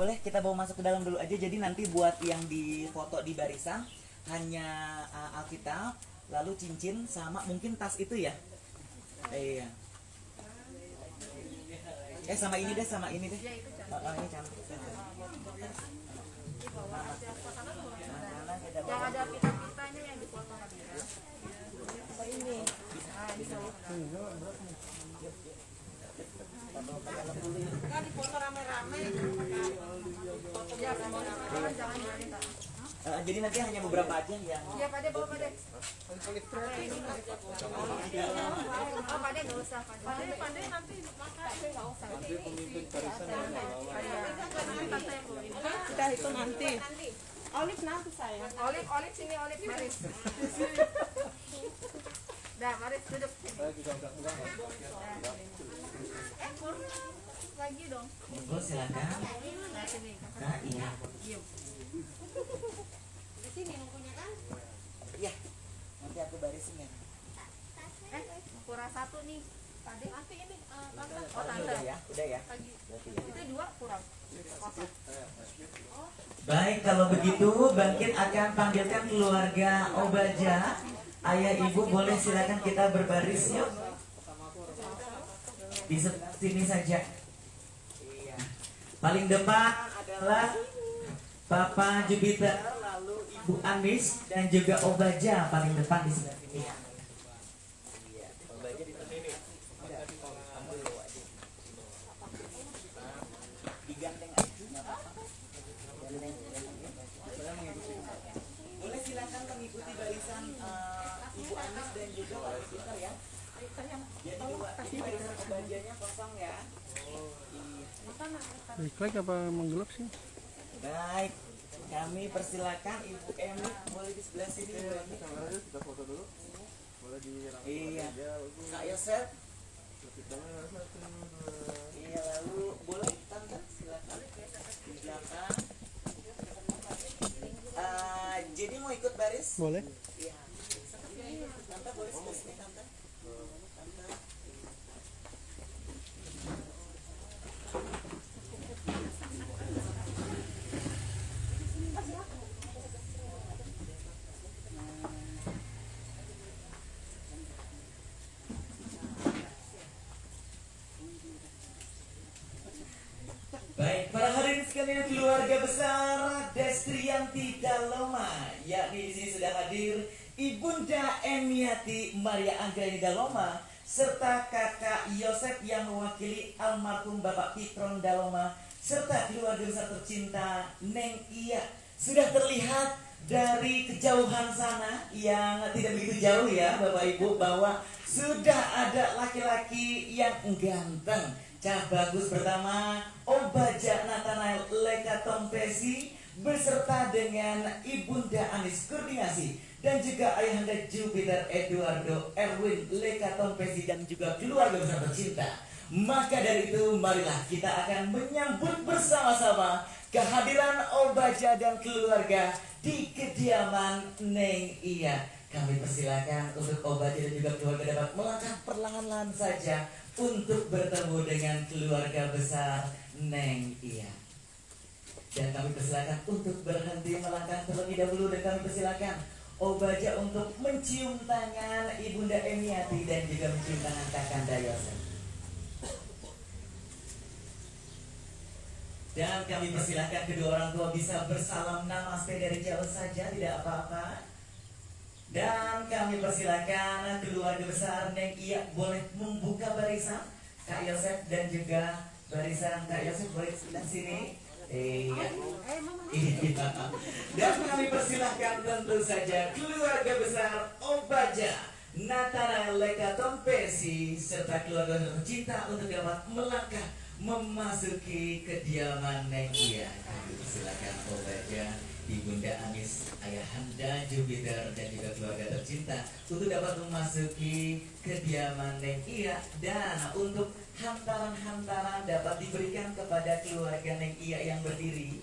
boleh kita bawa masuk ke dalam dulu aja. Jadi nanti buat yang di foto di barisan hanya Alkitab, lalu cincin sama mungkin tas itu ya. Iya. Sama ini deh, sama ini deh. Ini cantik. Yang ada pita-pitanya yang dipotong tadi ya. Apa ini? Kan dipoto rame-rame. Ya, rame-rame jangan minta. Jadi nanti hanya beberapa aja yang. Iya, Pak De, bawa Pak De. Oh, Pak De enggak usah, Pak De. Pak De nanti makan enggak usah. Nanti pemimpin barisan Kita itu nanti. Olive nanti saya. Olive sini, Olive Maris. Dah, Maris duduk. saya juga enggak pulang. Pur lagi dong. Monggo silakan. Nah, sini. Nah, iya. Diam. Di sini nunggunya kan? Iya. Nanti aku barisin ya. Kurang satu nih. Tadi nanti ini tante. Oh, Udah tante. ya, udah ya. Lagi. Berarti ya. Itu dua kurang. Kosong. Baik, kalau begitu Bangkit akan panggilkan keluarga Obaja. Ayah ibu boleh silakan kita berbaris yuk. Di sebelah sini saja. Iya. Paling depan adalah Papa Jupiter, lalu Ibu Anis dan juga Obaja paling depan di sebelah sini. Iya, Obaja di sini. Kamu dulu aja. Digandeng aja, nggak apa-apa. Gandeng, boleh mengikuti. Boleh silakan mengikuti barisan Ibu Anis dan juga Pak Jupiter ya. Jadi di barisan Obajanya kosong ya. Iya. Baik apa menggelap sih? Baik, kami persilakan Ibu Emi boleh di sebelah sini. Kameranya kita foto dulu. Boleh dirangkum. Iya. Kak Yosef. Iya, lalu boleh tante silakan di belakang. Jadi mau ikut baris? Boleh. Iya. Tante boleh sebelah sini tante. Tante. Baik, para hadirin sekalian keluarga besar Destrianti Daloma, yakni di sini sudah hadir Ibunda Emiati Maria Anggraini Daloma serta kakak Yosef yang mewakili almarhum Bapak Pitron Daloma serta keluarga besar tercinta Neng Iya. Sudah terlihat dari kejauhan sana yang tidak begitu jauh ya Bapak Ibu bahwa sudah ada laki-laki yang ganteng. Cah bagus pertama Obaja Nathanael Leka Tompesi beserta dengan Ibunda Anis Kurniasi dan juga Ayahanda Jupiter Eduardo Erwin Leka Tompesi dan juga keluarga besar tercinta. Maka dari itu marilah kita akan menyambut bersama-sama kehadiran Obaja dan keluarga di kediaman Neng Iya. Kami persilakan untuk Obaja dan juga keluarga dapat melangkah perlahan-lahan saja untuk bertemu dengan keluarga besar Neng Iya. Dan kami persilakan untuk berhenti melangkah terlebih dahulu dan kami persilakan Obaja untuk mencium tangan Ibunda Emiati dan juga mencium tangan Kakanda Yosef. Dan kami persilakan kedua orang tua bisa bersalam namaste dari jauh saja, tidak apa-apa. Dan kami persilakan keluarga besar Neng Iya boleh membuka barisan Kak Yosef dan juga barisan Kak Yosef boleh sebelah sini. Iya. Dan kami persilakan tentu saja keluarga besar Obaja Nathanael Leka Tompesi serta keluarga tercinta untuk dapat melangkah memasuki kediaman Neng Iya. Kami persilakan Obaja, Ibunda Anis, Ayahanda Jupiter dan juga keluarga tercinta untuk dapat memasuki kediaman Neng Iya, dan untuk hantaran-hantaran dapat diberikan kepada keluarga Neng Iya yang berdiri.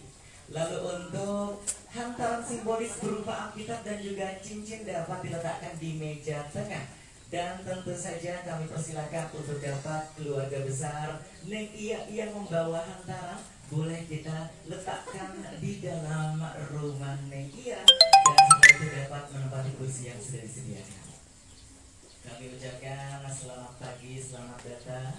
Lalu untuk hantaran simbolis berupa Alkitab dan juga cincin dapat diletakkan di meja tengah. Dan tentu saja kami persilakan untuk dapat keluarga besar Neng Iya yang membawa hantaran boleh kita letakkan di dalam rumah Neng Ia, dan setelah itu dapat menempati kursi yang sudah disediakan. Kami ucapkan selamat pagi, selamat datang.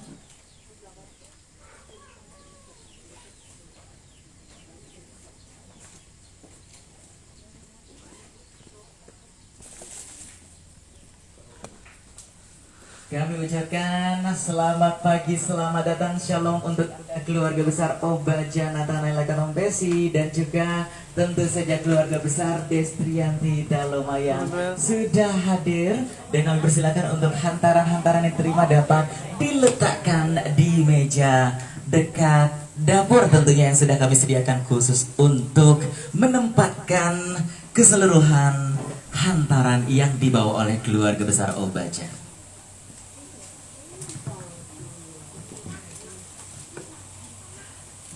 Kami ucapkan selamat pagi, selamat datang, shalom untuk keluarga besar Obaja Nathanael Lekaton Besi, dan juga tentu saja keluarga besar Destrianti Daloma yang sudah hadir. Dan kami persilakan untuk hantaran-hantaran yang terima dapat diletakkan di meja dekat dapur tentunya yang sudah kami sediakan khusus untuk menempatkan keseluruhan hantaran yang dibawa oleh keluarga besar Obaja.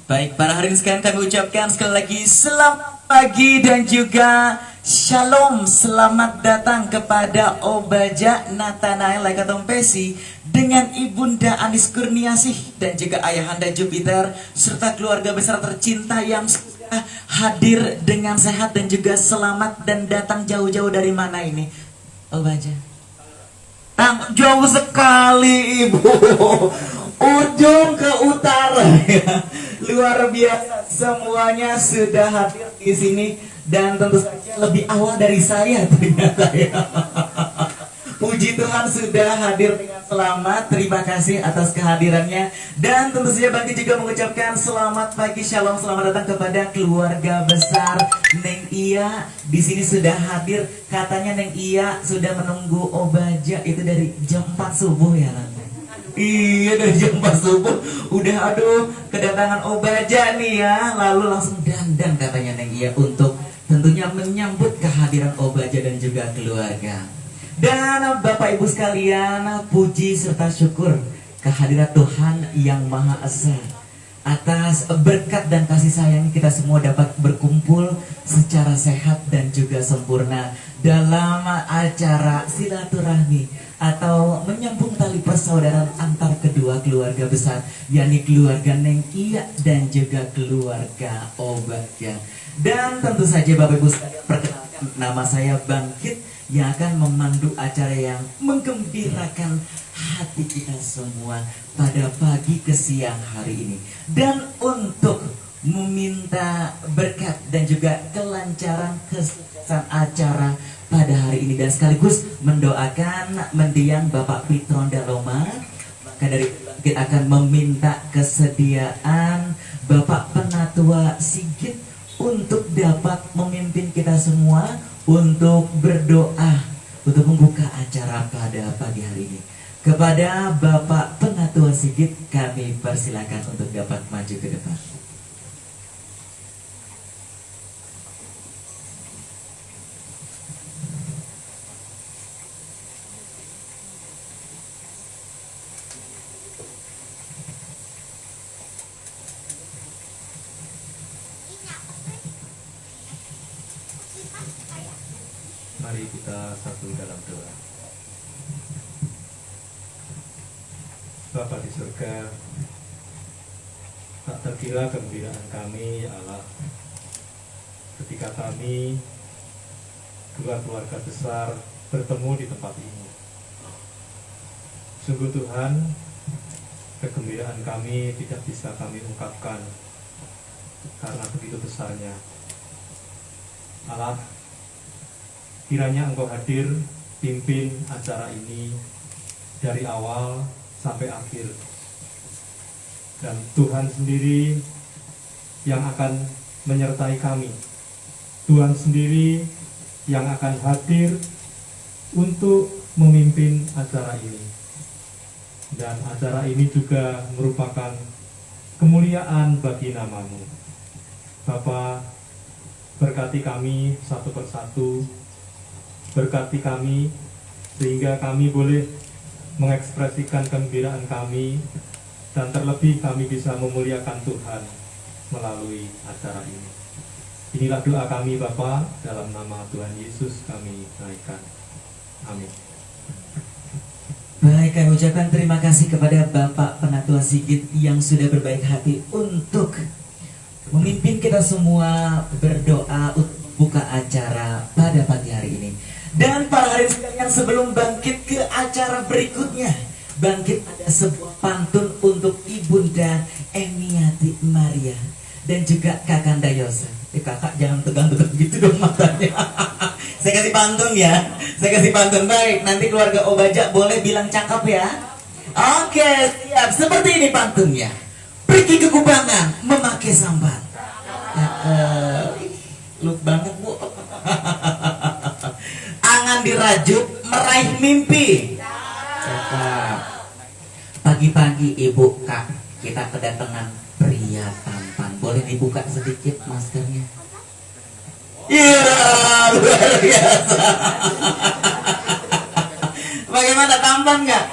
Baik, para hadirin sekalian, kami ucapkan sekali lagi selamat pagi dan juga shalom. Selamat datang kepada Obaja Nathanael Lekaton Besi dengan Ibunda Anis Kurniasih dan juga Ayahanda Jupiter serta keluarga besar tercinta yang sudah hadir dengan sehat dan juga selamat dan datang jauh-jauh dari mana ini, Obaja? Jauh sekali, Ibu. Ujung ke utara ya. Luar biasa, semuanya sudah hadir di sini dan tentu saja lebih awal dari saya ternyata ya. Puji Tuhan sudah hadir dengan selamat. Terima kasih atas kehadirannya. Dan tentu saja Bangkit juga mengucapkan selamat pagi, shalom, selamat datang kepada keluarga besar Neng Ia. Di sini sudah hadir. Katanya Neng Ia sudah menunggu Obaja itu dari jam 4 subuh ya, Neng. Iya, dari jam 4 subuh udah aduh kedatangan Obaja nih ya. Lalu langsung dandan katanya Neng Ia untuk tentunya menyambut kehadiran Obaja dan juga keluarga. Dan Bapak Ibu sekalian, puji serta syukur kehadiran Tuhan yang Maha Esa atas berkat dan kasih sayang kita semua dapat berkumpul secara sehat dan juga sempurna dalam acara silaturahmi atau menyambung tali persaudaraan antar kedua keluarga besar, yakni keluarga Neng Ia dan juga keluarga Obaja. Dan tentu saja Bapak Ibu sekalian, perkenalkan, nama saya Bangkit yang akan memandu acara yang menggembirakan hati kita semua pada pagi ke siang hari ini. Dan untuk meminta berkat dan juga kelancaran kesuksesan acara pada hari ini, dan sekaligus mendoakan mendiang Bapak Pitron Daloma, maka dari kita akan meminta kesediaan Bapak Penatua Sigit untuk dapat memimpin kita semua untuk berdoa untuk membuka acara pada pagi hari ini. Kepada Bapak Penatua Sigit kami persilakan untuk dapat maju ke depan. Mari kita satu dalam doa. Bapa di surga, tak terkira kegembiraan kami ya Allah ketika kami dua keluarga besar bertemu di tempat ini. Sungguh Tuhan, kegembiraan kami tidak bisa kami ungkapkan karena begitu besarnya. Allah, kiranya Engkau hadir, pimpin acara ini dari awal sampai akhir. Dan Tuhan sendiri yang akan menyertai kami. Tuhan sendiri yang akan hadir untuk memimpin acara ini. Dan acara ini juga merupakan kemuliaan bagi nama-Mu. Bapa, berkati kami satu persatu, berkati kami sehingga kami boleh mengekspresikan kegembiraan kami, dan terlebih kami bisa memuliakan Tuhan melalui acara ini. Inilah doa kami Bapa, dalam nama Tuhan Yesus kami naikkan. Amin. Baik, kami ucapkan terima kasih kepada Bapak Penatua Sigit yang sudah berbaik hati untuk memimpin kita semua berdoa untuk buka acara pada pagi hari ini. Dan para hadirin sekalian, sebelum bangkit ke acara berikutnya, bangkit ada sebuah pantun untuk Ibunda Emiati Maria dan juga Kakanda Yosa. Kakak jangan tegang-tegang gitu dong matanya. Saya kasih pantun ya. Saya kasih pantun. Baik, nanti keluarga Obaja boleh bilang cakep ya. Oke, siap. Seperti ini pantunnya. Pergi ke kubangan memakai sambat. Lu banget bu. Angan dirajut meraih mimpi. Cakep. Pagi-pagi ibu kak, kita kedatangan pria tampan. Boleh dibuka sedikit maskernya? Iya, luar biasa. Bagaimana, tampan nggak?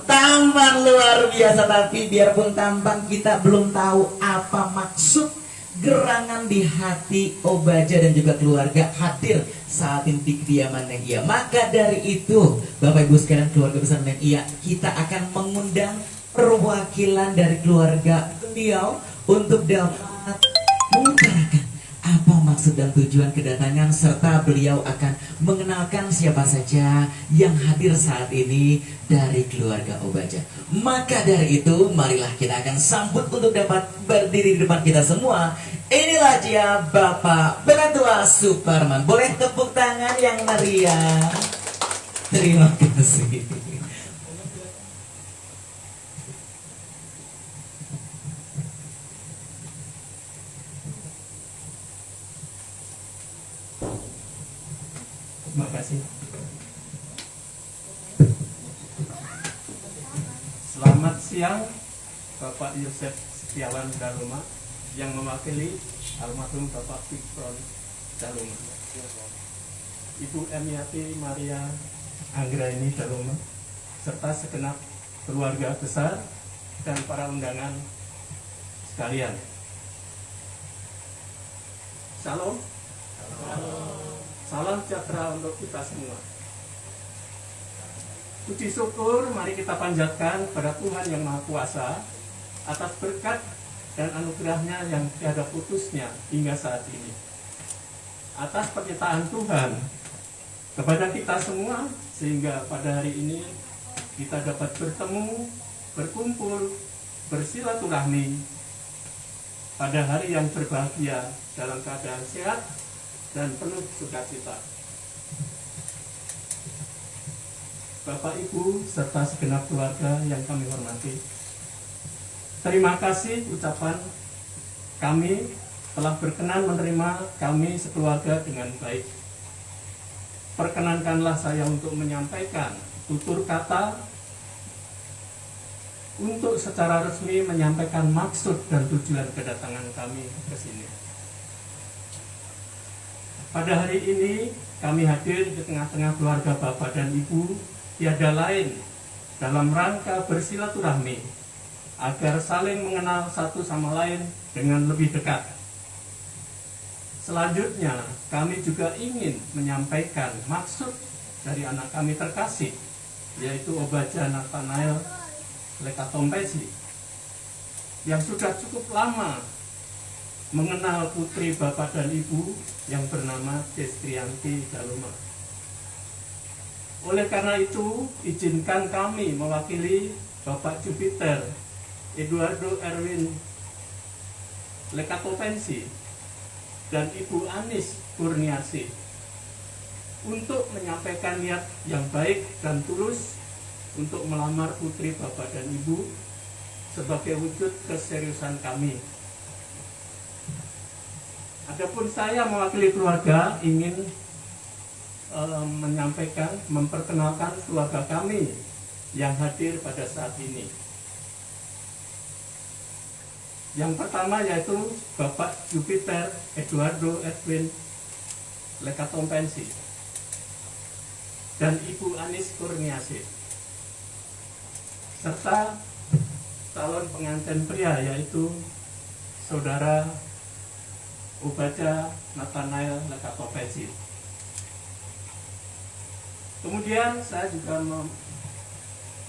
Tampan luar biasa. Tapi biarpun tampan, kita belum tahu apa maksud gerangan di hati Obaja dan juga keluarga hadir saat ini di kediaman Neng Iya. Maka dari itu, Bapak Ibu sekalian, keluarga besar Neng Iya, kita akan mengundang perwakilan dari keluarga beliau untuk dapat mengutarakan apa maksud dan tujuan kedatangan, serta beliau akan mengenalkan siapa saja yang hadir saat ini dari keluarga Obaja. Maka dari itu, marilah kita akan sambut untuk dapat berdiri di depan kita semua. Inilah dia Bapak Benatua Suparman. Boleh tepuk tangan yang meriah. Terima kasih. Terima kasih. Selamat siang Bapak Yosef Setiawan Daloma yang mewakili almarhum Bapak Fikron Daloma, Ibu Emiati Maria Anggraini Daloma, serta segenap keluarga besar dan para undangan sekalian. Shalom. Salam sejahtera untuk kita semua. Puji syukur mari kita panjatkan pada Tuhan yang Maha Kuasa atas berkat dan anugerahnya yang tiada putusnya hingga saat ini. Atas penyertaan Tuhan kepada kita semua, sehingga pada hari ini kita dapat bertemu, berkumpul, bersilaturahmi pada hari yang berbahagia dalam keadaan sehat dan penuh sukacita. Bapak, Ibu, serta segenap keluarga yang kami hormati, terima kasih ucapan kami telah berkenan menerima kami sekeluarga dengan baik. Perkenankanlah saya untuk menyampaikan tutur kata untuk secara resmi menyampaikan maksud dan tujuan kedatangan kami ke sini. Pada hari ini kami hadir di tengah-tengah keluarga Bapak dan Ibu tiada lain dalam rangka bersilaturahmi agar saling mengenal satu sama lain dengan lebih dekat. Selanjutnya kami juga ingin menyampaikan maksud dari anak kami terkasih, yaitu Obaja Nathanael Lekatompesi, yang sudah cukup lama mengenal putri Bapak dan Ibu yang bernama Destrianti Daloma. Oleh karena itu, izinkan kami mewakili Bapak Jupiter Eduardo Erwin Lekatopensi dan Ibu Anis Kurniasi untuk menyampaikan niat yang baik dan tulus untuk melamar putri Bapak dan Ibu sebagai wujud keseriusan kami. Adapun saya mewakili keluarga ingin menyampaikan, memperkenalkan keluarga kami yang hadir pada saat ini. Yang pertama yaitu Bapak Jupiter Eduardo Edwin Lekatompesi dan Ibu Anis Kurniasi, serta calon pengantin pria yaitu Saudara Obaja Nathanael Lekatompesi. Kemudian saya juga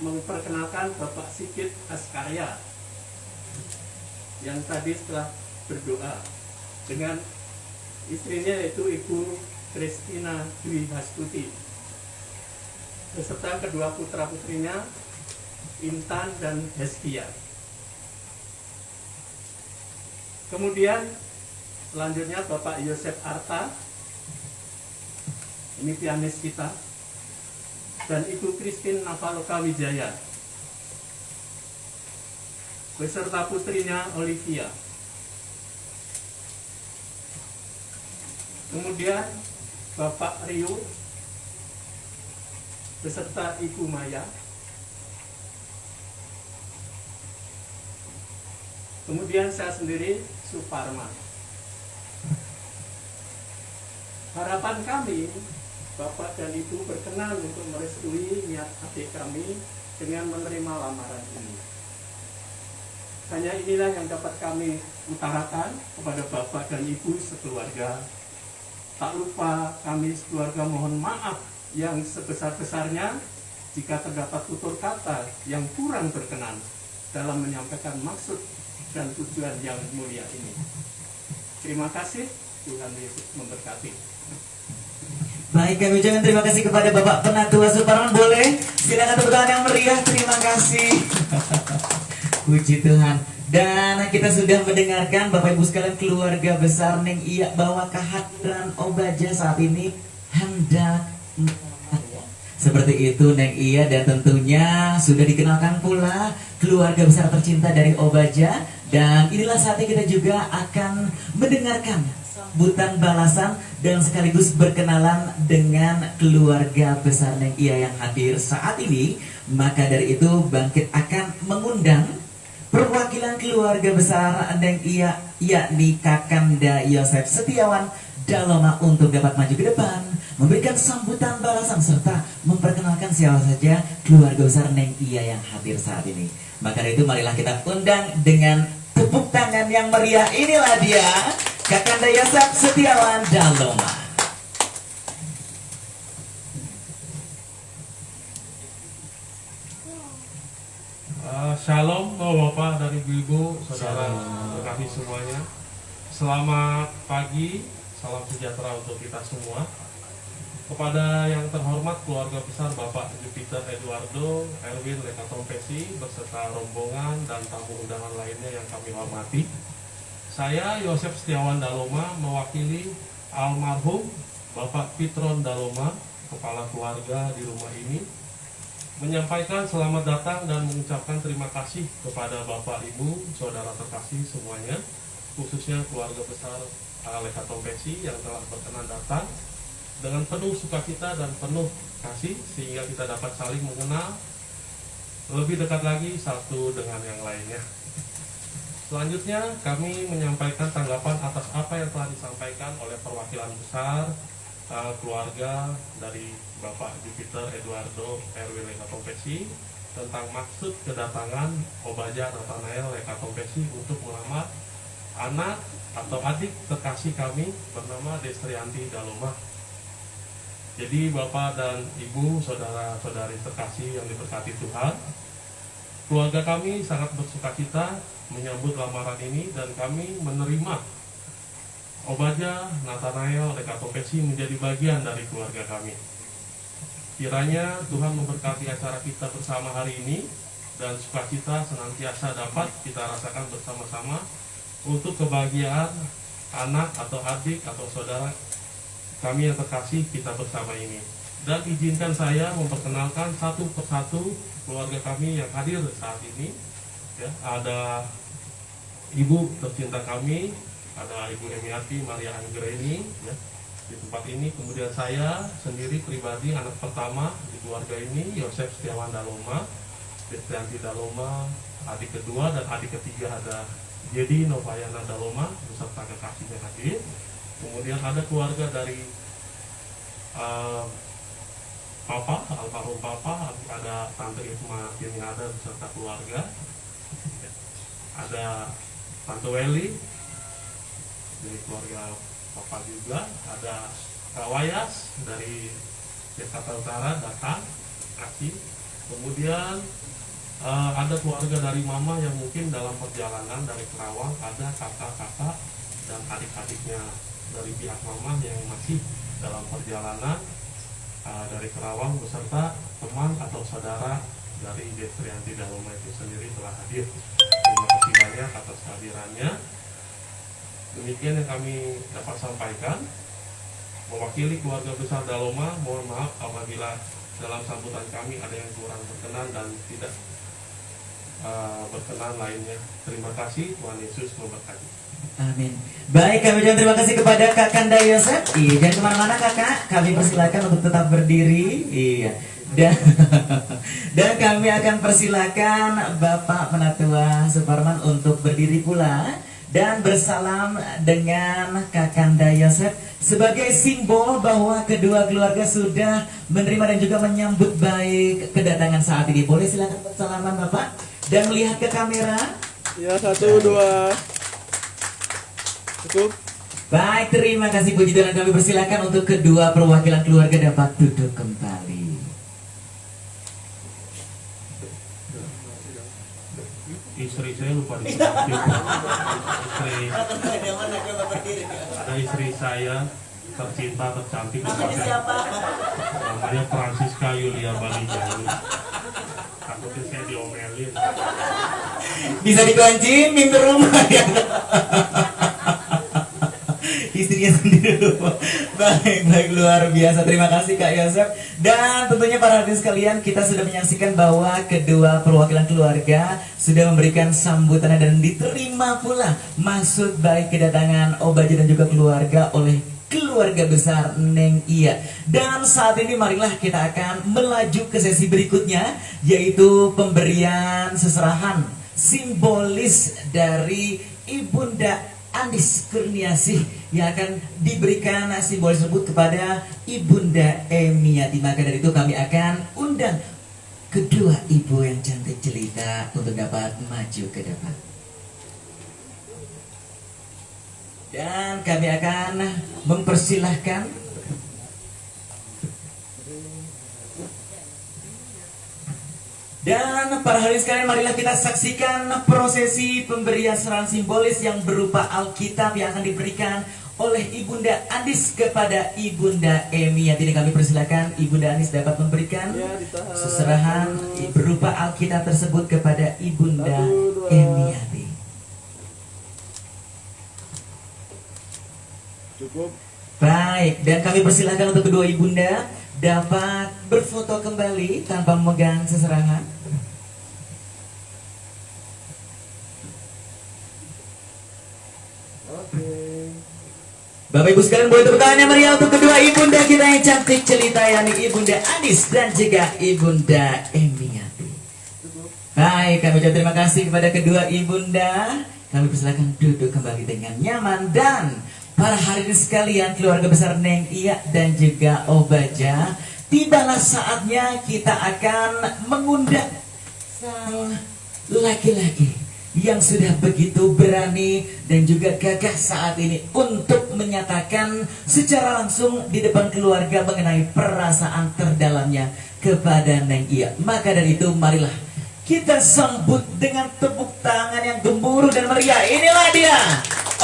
memperkenalkan Bapak Sigit Askarya yang tadi setelah berdoa dengan istrinya yaitu Ibu Kristina Dwi Hastuti beserta kedua putra-putrinya Intan dan Heskia. Kemudian selanjutnya Bapak Yosef Arta, ini pianis kita, dan Ibu Christine Navaloka Wijaya beserta putrinya Olivia. Kemudian Bapak Rio beserta Ibu Maya. Kemudian saya sendiri, Suparma. Harapan kami, Bapak dan Ibu berkenan untuk merestui niat adik kami dengan menerima lamaran ini. Hanya inilah yang dapat kami utarakan kepada Bapak dan Ibu sekeluarga. Tak lupa kami sekeluarga mohon maaf yang sebesar-besarnya jika terdapat tutur kata yang kurang berkenan dalam menyampaikan maksud dan tujuan yang mulia ini. Terima kasih, Tuhan Yesus memberkati. Baik, kami ucapkan terima kasih kepada Bapak Penatua Suparman. Boleh silakan tepuk tangan yang meriah. Terima kasih. Puji Tuhan. Dan kita sudah mendengarkan Bapak Ibu sekalian, keluarga besar Neng Iya bahwa kehadiran Obaja saat ini hendak seperti itu Neng Iya, dan tentunya sudah dikenalkan pula keluarga besar tercinta dari Obaja. Dan inilah saatnya kita juga akan mendengarkan sambutan balasan dan sekaligus berkenalan dengan keluarga besar Neng Iya yang hadir saat ini. Maka dari itu Bangkit akan mengundang perwakilan keluarga besar Neng Iya, yakni Kakanda Yosef Setiawan Daloma, untuk dapat maju ke depan, memberikan sambutan balasan serta memperkenalkan siapa saja keluarga besar Neng Iya yang hadir saat ini. Maka dari itu marilah kita undang dengan tepuk tangan yang meriah. Inilah dia, Kakanda Yosef Setiawan Daloma. Shalom Bapak dan Ibu-ibu, saudara terkasih semuanya. Selamat pagi, salam sejahtera untuk kita semua. Kepada yang terhormat keluarga besar Bapak Jupiter Eduardo, Erwin Lekatompesi beserta rombongan dan tamu undangan lainnya yang kami hormati. Saya Yosef Setiawan Daloma mewakili almarhum Bapak Pitron Daloma, kepala keluarga di rumah ini, menyampaikan selamat datang dan mengucapkan terima kasih kepada Bapak Ibu, saudara terkasih semuanya, khususnya keluarga besar Lekatompesi yang telah berkenan datang dengan penuh sukacita dan penuh kasih, sehingga kita dapat saling mengenal lebih dekat lagi satu dengan yang lainnya. Selanjutnya kami menyampaikan tanggapan atas apa yang telah disampaikan oleh perwakilan besar keluarga dari Bapak Jupiter Eduardo Erwin Lekatompesi tentang maksud kedatangan Obaja Nathanael Lekatompesi untuk melamar anak atau adik terkasih kami bernama Destrianti Daloma. Jadi Bapak dan Ibu, saudara-saudari terkasih yang diberkati Tuhan, keluarga kami sangat bersukacita menyambut lamaran ini, dan kami menerima Obaja Nathanael Lekatompesi menjadi bagian dari keluarga kami. Kiranya Tuhan memberkati acara kita bersama hari ini, dan sukacita senantiasa dapat kita rasakan bersama-sama untuk kebahagiaan anak atau adik atau saudara kami yang terkasih kita bersama ini. Dan izinkan saya memperkenalkan satu persatu keluarga kami yang hadir saat ini. Ya, ada ibu tercinta kami, ada Ibu Emiati Maria Anggreni ya, di tempat ini. Kemudian saya sendiri pribadi, anak pertama di keluarga ini, Yosef Setiawan Daloma, Destrianti Daloma, adik kedua dan adik ketiga ada Jadi Novayana Daloma beserta kekasihnya hadir. Kemudian ada keluarga dari Papa, almarhum Papa, ada Tante Irma yang ada beserta keluarga, ada Tante Weli dari keluarga Papa juga, ada Kak Wayas dari Jakarta Utara datang, kasih. Kemudian ada keluarga dari mama yang mungkin dalam perjalanan dari Kerawang, ada kakak-kakak dan adik-adiknya dari pihak mama yang masih dalam perjalanan dari Kerawang beserta teman atau saudara dari Destrianti Daloma itu sendiri telah hadir. Terima kasih banyak atas kehadirannya. Demikian yang kami dapat sampaikan. Mewakili keluarga besar Daloma, mohon maaf apabila dalam sambutan kami ada yang kurang berkenan dan tidak berkenan lainnya. Terima kasih, Tuhan Yesus memberkati. Amin. Baik, kami ucapkan terima kasih kepada Kak Kanda Yosef. Jangan kemana-mana kakak, kami persilakan untuk tetap berdiri. Iya. Dan kami akan persilakan Bapak Penatua Suparman untuk berdiri pula dan bersalam dengan Kak Kanda Yosef sebagai simbol bahwa kedua keluarga sudah menerima dan juga menyambut baik kedatangan saat ini. Boleh silakan bersalaman Bapak dan melihat ke kamera. Ya, 1, 2. Cukup. Baik, terima kasih puji Tuhan. Kami persilakan untuk kedua perwakilan keluarga dapat duduk kembali. Istri saya lupa disebut. Ada istri saya tercinta, tercantik, namanya Francisca Yulia Balijalu. Takutnya saya diomelin. Bisa dikunci pintu rumah ya. Istrinya sendiri lupa. Baik, luar biasa. Terima kasih Kak Yosef. Dan tentunya para hadirin sekalian, kita sudah menyaksikan bahwa kedua perwakilan keluarga sudah memberikan sambutan dan diterima pula maksud baik kedatangan Obaja dan juga keluarga oleh keluarga besar Neng Iya. Dan saat ini marilah kita akan melaju ke sesi berikutnya, yaitu pemberian seserahan simbolis dari Ibunda Andis Kurniasih yang akan diberikan simbol tersebut kepada Ibunda Emiati. Maka dari itu kami akan undang kedua ibu yang cantik jelita untuk dapat maju ke depan. Dan kami akan mempersilahkan dan para hadirin sekalian, marilah kita saksikan prosesi pemberian serahan simbolis yang berupa Alkitab yang akan diberikan oleh Ibunda Andis kepada Ibunda Emiati. Ini kami persilakan Ibunda Andis dapat memberikan seserahan berupa Alkitab tersebut kepada Ibunda Emiati. Cukup. Baik, dan kami persilakan untuk kedua ibunda dapat berfoto kembali tanpa memegang seserahan. Oke. Bapak Ibu sekalian, boleh tepuk tangan yang meriah untuk kedua ibunda kita yang cantik jelita, yakni Ibunda Andis dan juga Ibunda Emiati. Baik, kami ucapkan terima kasih kepada kedua ibunda. Kami persilakan duduk kembali dengan nyaman. Dan para hadirin sekalian, keluarga besar Neng Iya dan juga Obaja, tibalah saatnya kita akan mengundang sang laki-laki yang sudah begitu berani dan juga gagah saat ini untuk menyatakan secara langsung di depan keluarga mengenai perasaan terdalamnya kepada Neng Iya. Maka dari itu marilah kita sambut dengan tepuk tangan yang gemuruh dan meriah. Inilah dia,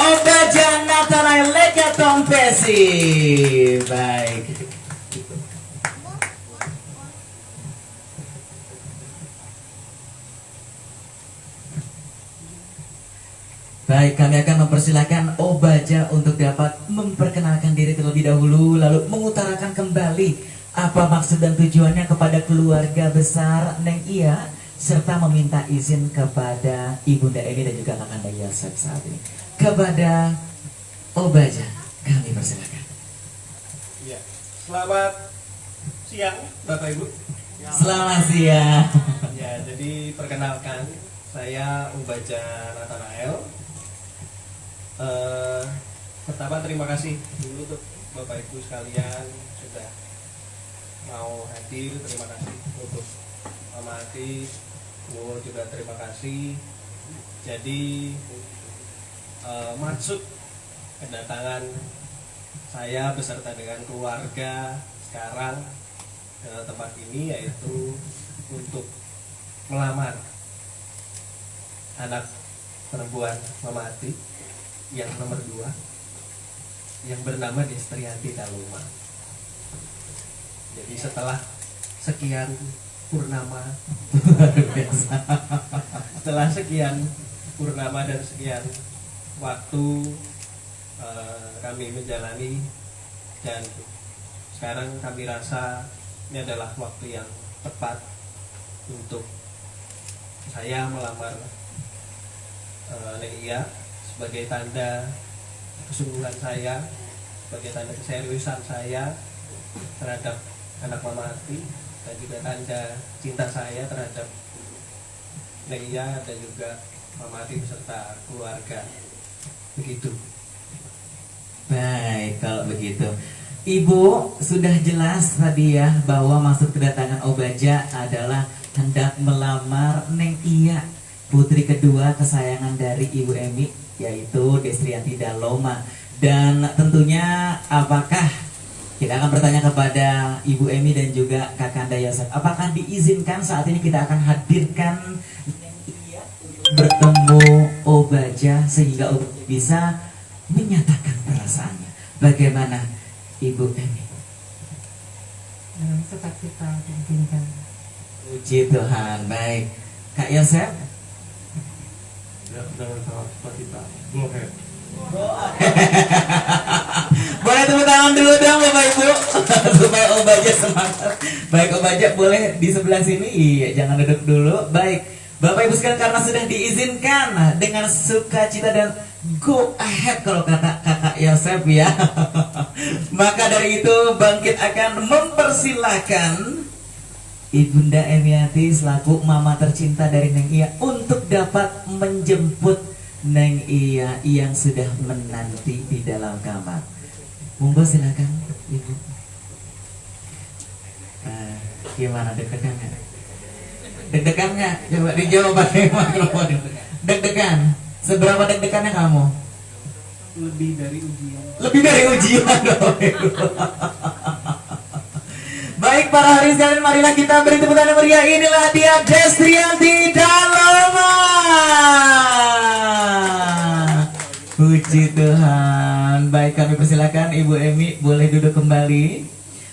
Obaja Nathanael Lega Tompesi. Baik. Baik, kami akan mempersilahkan Obaja untuk dapat memperkenalkan diri terlebih dahulu, lalu mengutarakan kembali apa maksud dan tujuannya kepada keluarga besar Neng Iya, serta meminta izin kepada Ibunda Emi dan juga Kakanda Yosef saat ini. Kepada Obaja, kami persilakan. Ya. Selamat siang Bapak Ibu. Selamat siang. Ya, jadi perkenalkan, saya Obaja Nathanael. Pertama terima kasih dulu untuk Bapak Ibu sekalian sudah mau hadir. Terima kasih untuk Mama Ati, juga terima kasih. Jadi maksud kedatangan saya beserta dengan keluarga sekarang ke tempat ini yaitu untuk melamar anak perempuan Mama Ati yang nomor 2 yang bernama Destrianti Daloma. Jadi setelah sekian purnama luar biasa. Setelah sekian purnama dan sekian waktu kami menjalani, dan sekarang kami rasa ini adalah waktu yang tepat untuk saya melamar Leia sebagai tanda kesungguhan saya, sebagai tanda keseriusan saya terhadap anak Mama Ati, dan juga tanda cinta saya terhadap Leia dan juga Mama Ati beserta keluarga. Begitu. Baik, kalau begitu Ibu sudah jelas tadi ya bahwa maksud kedatangan Obaja adalah hendak melamar Neng Iya, putri kedua kesayangan dari Ibu Emi, yaitu Destrianti Daloma. Dan tentunya apakah kita akan bertanya kepada Ibu Emi dan juga Kakanda Yosef, apakah diizinkan saat ini kita akan hadirkan Neng Iya bertemu Obaja sehingga Obaja bisa menyatakan perasaannya. Bagaimana Ibu Emi? Dalam sukacita diizinkan. Puji Tuhan. Baik, Kak Yosef. Ya, dengan sangat sukacita. Go ahead. Boleh tepuk tangan dulu dong Bapak Ibu supaya Obaja semangat. Baik, Obaja boleh di sebelah sini. Iya, jangan duduk dulu. Baik, Bapak Ibu sekalian, karena sudah diizinkan dengan sukacita dan go ahead kalau kata Kakak Yosef ya. Maka dari itu Bangkit akan mempersilahkan Ibunda Emiati selaku mama tercinta dari Neng Iya untuk dapat menjemput Neng Iya yang sudah menanti di dalam kamar. Monggo silakan Ibu. Gimana deg-degan nggak? Deg-degan nggak? Coba dijawab pakai mikrofon. Deg-degan. Seberapa deg-degannya kamu? Lebih dari ujian. Lebih dari ujian dong. Baik para hadirin sekalian, marilah kita beri tepuk tangan meriah. Inilah dia Destrianti Daloma. Puji Tuhan. Baik, kami persilakan Ibu Emi boleh duduk kembali.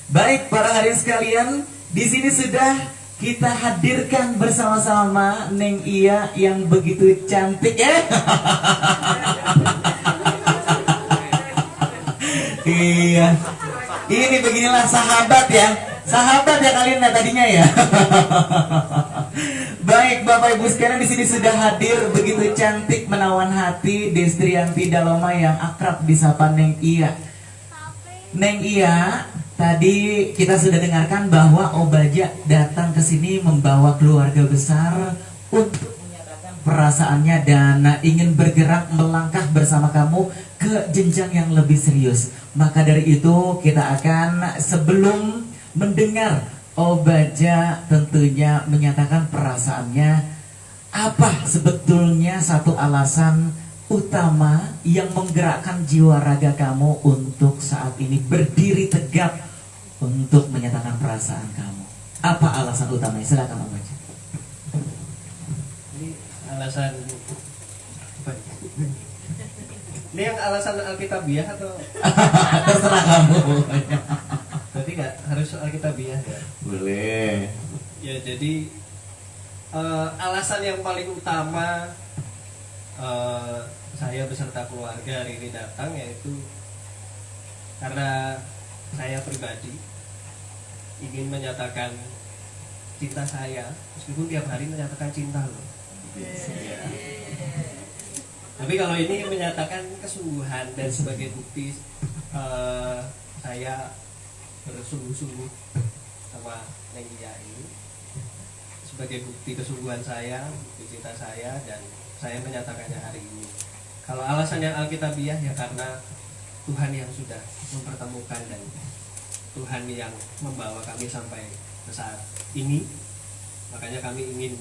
Baik para hadirin sekalian, di sini sudah kita hadirkan bersama-sama Neng Iya yang begitu cantik ya. Iya. Ini beginilah sahabat ya. Sahabat ya kalian tadinya ya. Baik Bapak Ibu sekalian, di sini sudah hadir begitu cantik menawan hati Destrianti Daloma yang akrab disapa Neng Iya. Neng Iya, tadi kita sudah dengarkan bahwa Obaja datang ke sini membawa keluarga besar untuk menyatakan perasaannya dan ingin bergerak melangkah bersama kamu ke jenjang yang lebih serius. Maka dari itu kita akan sebelum mendengar Obaja tentunya menyatakan perasaannya, apa sebetulnya satu alasan utama yang menggerakkan jiwa raga kamu untuk saat ini berdiri tegak untuk menyatakan perasaan kamu? Apa alasan utamanya? Silakan Obaja. Ini alasan apa? Ini yang alasan Alkitabiah atau Terserah kamu. berarti nggak harus Alkitabiah ya? Boleh. Ya jadi alasan yang paling utama saya beserta keluarga hari ini datang yaitu karena saya pribadi ingin menyatakan cinta saya, meskipun tiap hari menyatakan cinta loh. Ya. Tapi kalau ini menyatakan kesungguhan dan sebagai bukti saya bersungguh-sungguh sama Neng Iya ini, sebagai bukti kesungguhan saya, bukti cinta saya, dan saya menyatakannya hari ini. Kalau alasan yang Alkitabiah ya karena Tuhan yang sudah mempertemukan dan Tuhan yang membawa kami sampai ke saat ini. Makanya kami ingin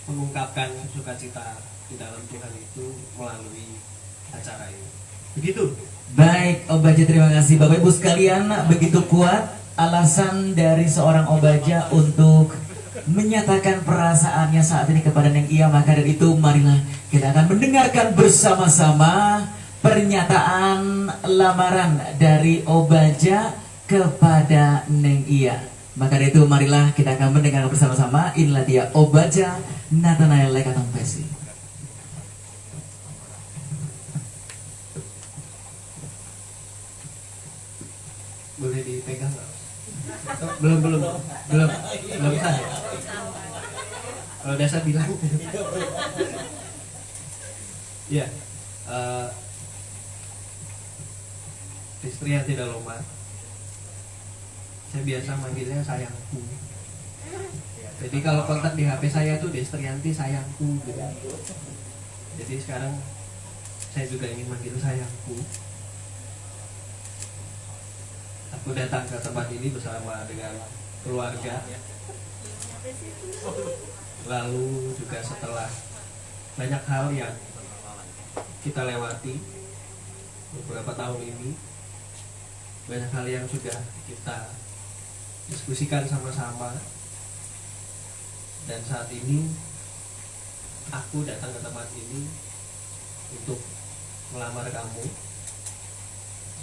mengungkapkan sukacita di dalam Tuhan itu melalui acara ini. Begitu. Baik, Obaja, terima kasih. Bapak Ibu sekalian, begitu kuat alasan dari seorang Obaja untuk menyatakan perasaannya saat ini kepada Neng Iya. Maka dari itu marilah kita akan mendengarkan bersama-sama pernyataan lamaran dari Obaja kepada Neng Iya. Maka dari itu marilah kita akan mendengar bersama-sama. Inilah dia Obaja Nathanael Lekatong Pesi. Boleh dipegang nggak? Oh, belum sah ya? Kalau Dasa bilang ya, istri yang tidak loma, saya biasa manggilnya sayangku. Jadi kalau kontak di HP saya tuh Destrianti sayangku gitu. Jadi sekarang saya juga ingin manggil sayangku. Aku datang ke tempat ini bersama dengan keluarga. Lalu juga setelah banyak hal yang kita lewati beberapa tahun ini, banyak hal yang sudah kita diskusikan sama-sama, dan saat ini aku datang ke tempat ini untuk melamar kamu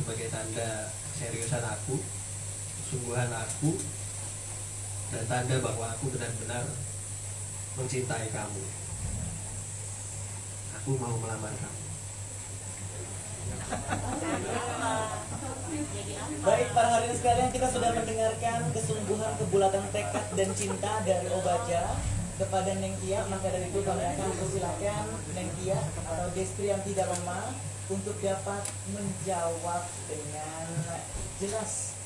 sebagai tanda keseriusan aku, kesungguhan aku, dan tanda bahwa aku benar-benar mencintai kamu. Aku mau melamar kamu. Baik para hadirin sekalian, kita sudah mendengarkan kesungguhan, kebulatan tekad dan cinta dari Obaja kepada Neng Iya. Maka dari itu kami akan persilakan Neng Iya atau Destrianti Daloma untuk dapat menjawab dengan jelas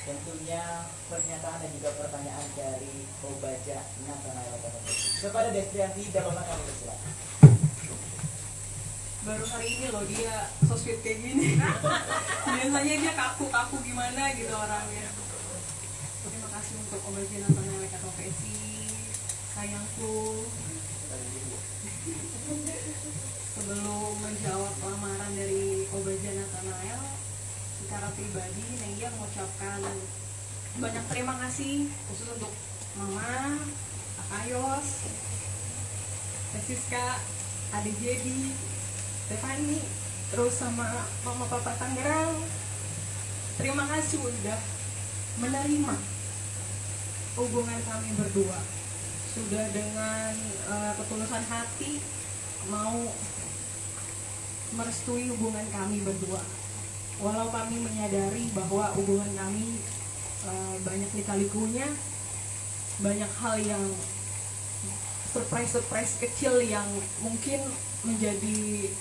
tentunya pernyataan dan juga pertanyaan dari Obaja Nathanael Lekatong Pesi. Kepada Destrianti Daloma kami persilakan. Baru hari ini loh dia so sweet kayak gini. Biasanya dia kaku-kaku gimana gitu orangnya. Terima kasih untuk Obaja Nathanael Lekatong Pesi, sayangku. Sebelum menjawab lamaran dari Obaja Nathanael, secara pribadi Neng Iya mengucapkan banyak terima kasih khusus untuk Mama, Akayos, Siska, Ade Jadi, Stefani, terus sama Mama Papa Tangerang. Terima kasih udah menerima hubungan kami berdua, sudah dengan ketulusan hati mau merestui hubungan kami berdua. Walau kami menyadari bahwa hubungan kami banyak lika-likunya, banyak hal yang surprise kecil yang mungkin menjadi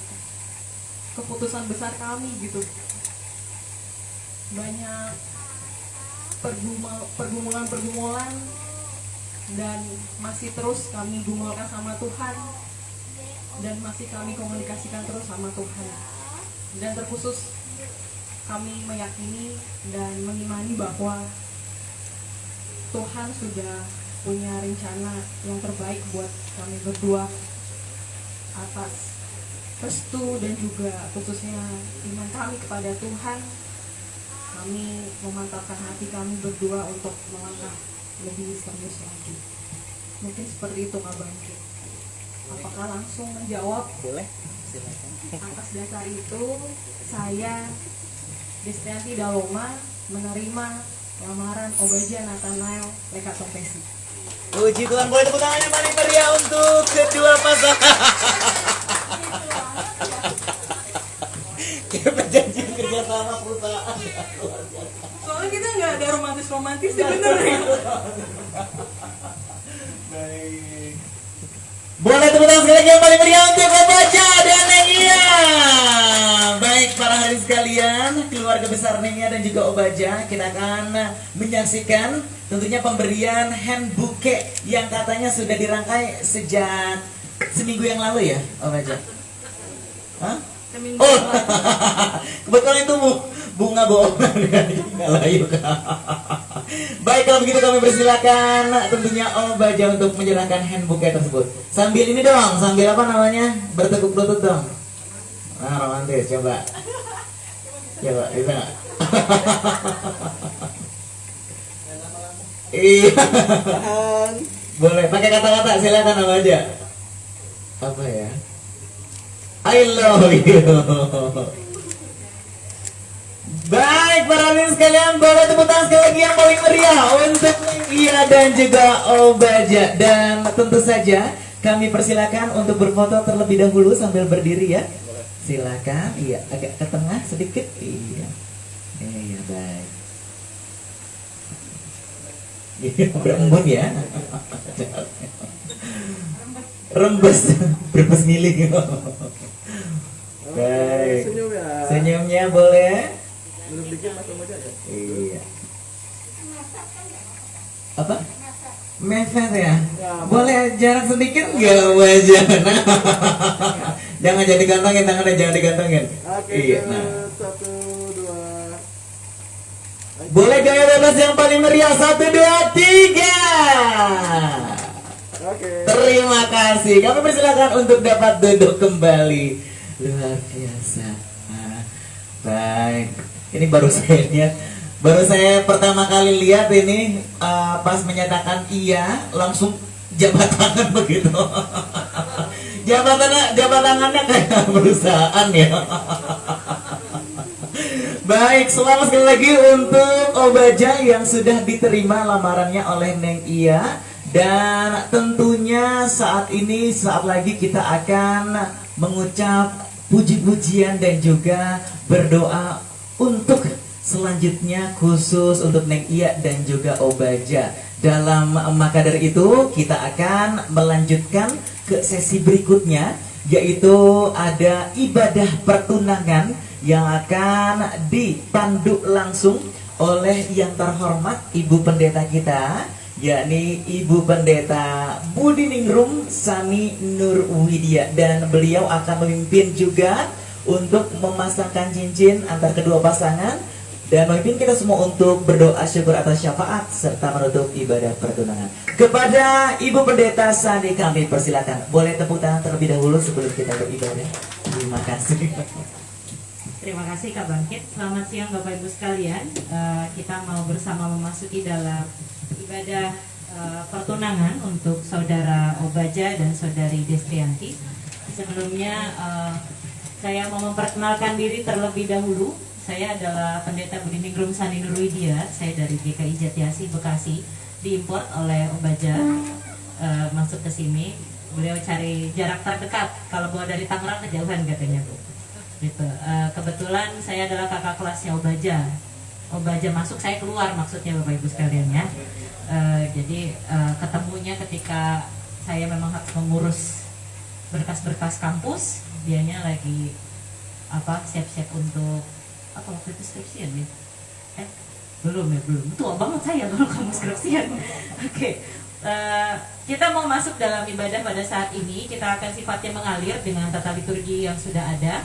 keputusan besar kami gitu. Banyak pergumulan dan masih terus kami gumulkan sama Tuhan, dan masih kami komunikasikan terus sama Tuhan. Dan terkhusus kami meyakini dan mengimani bahwa Tuhan sudah punya rencana yang terbaik buat kami berdua atas restu dan juga khususnya iman kami kepada Tuhan. Kami memantapkan hati kami berdua untuk melangkah lebih serius lagi. Mungkin seperti itu Kak Bangkit. Apakah langsung menjawab? Boleh, silakan. Atas dasar itu saya Destrianti Daloma menerima lamaran Obaja Nathanael Lekatong Pesi. Puji Tuhan, boleh tepuk tangan yang paling meriah untuk kedua pasangan. Kita berjanji kerja sama perusahaan. Soalnya kita nggak ada romantis sebenarnya. Baik. Boleh tepuk tangan sekali lagi yang paling meriah untuk Obaja dan Neng Iya. Baik para hadirin sekalian, keluarga besar Neng Iya dan juga Obaja, kita akan menyaksikan tentunya pemberian hand bouquet yang katanya sudah dirangkai sejak seminggu yang lalu ya, Obaja? Hah? Oh, kebetulan itu bunga bohong dari Melayu. Baik, kalau begitu kami persilakan tentunya Obaja untuk menyerahkan hand bouquet tersebut. Sambil ini dong, sambil apa namanya? Bertekuk lutut dong. Nah, romantis, coba. Coba, bisa nggak? Iya. Boleh pakai kata-kata, silakan apa aja. Apa ya? I love you. Baik para hadirin sekalian, boleh tepuk tangan sekali lagi yang paling meriah untuk Iya dan juga Obaja. Dan tentu saja kami persilakan untuk berfoto terlebih dahulu sambil berdiri ya. Silakan, iya agak ke tengah sedikit, iya. Iya baik. Iya berembun ya. Rembes, rembes milik. Baik. Senyumnya boleh. Iya. Apa? Mepet ya? Boleh jarak sedikit nggak wajah? Jangan jadi gantungin tangannya, jangan digantungin. Iya. Nah. Boleh gaya bebas yang paling meriah 1, 2, 3. Terima kasih. Kami persilakan untuk dapat duduk kembali. Luar biasa. Baik. Ini baru saya lihat. Baru saya pertama kali lihat ini pas menyatakan iya langsung jabat tangan begitu. jabat tangannya kayak perusahaan ya. Baik, selamat sekali lagi untuk Obaja yang sudah diterima lamarannya oleh Neng Iya. Dan tentunya saat ini, saat lagi kita akan mengucap puji-pujian dan juga berdoa untuk selanjutnya khusus untuk Neng Iya dan juga Obaja. Dalam maka dari itu kita akan melanjutkan ke sesi berikutnya, yaitu ada ibadah pertunangan yang akan dipandu langsung oleh yang terhormat Ibu Pendeta kita, yakni Ibu Pendeta Budiningrum Sani Nur Widya, dan beliau akan memimpin juga untuk memasangkan cincin antar kedua pasangan dan memimpin kita semua untuk berdoa syukur atas syafaat serta menutup ibadah pertunangan. Kepada Ibu Pendeta Sani kami persilakan. Boleh tepuk tangan terlebih dahulu sebelum kita beribadah. Terima kasih. Terima kasih Kak Bangkit. Selamat siang Bapak Ibu sekalian. Kita mau bersama memasuki dalam ibadah pertunangan untuk Saudara Obaja dan Saudari Destrianti. Sebelumnya saya mau memperkenalkan diri terlebih dahulu. Saya adalah Pendeta Budiningrum Sani Nur Widya. Saya dari GKI Jatiasi Bekasi. Diimport oleh Obaja masuk ke sini. Beliau cari jarak terdekat. Kalau bawa dari Tangerang kejauhan katanya Bu. Gitu. Kebetulan saya adalah kakak kelasnya Obaja. Obaja masuk, saya keluar maksudnya Bapak Ibu sekalian ya. Jadi ketemunya ketika saya memang harus mengurus berkas-berkas kampus, dianya lagi siap-siap untuk waktu itu skripsian ya? Belum. Tua banget saya kalau kamu skripsian. Oke. Kita mau masuk dalam ibadah pada saat ini. Kita akan sifatnya mengalir dengan tata liturgi yang sudah ada.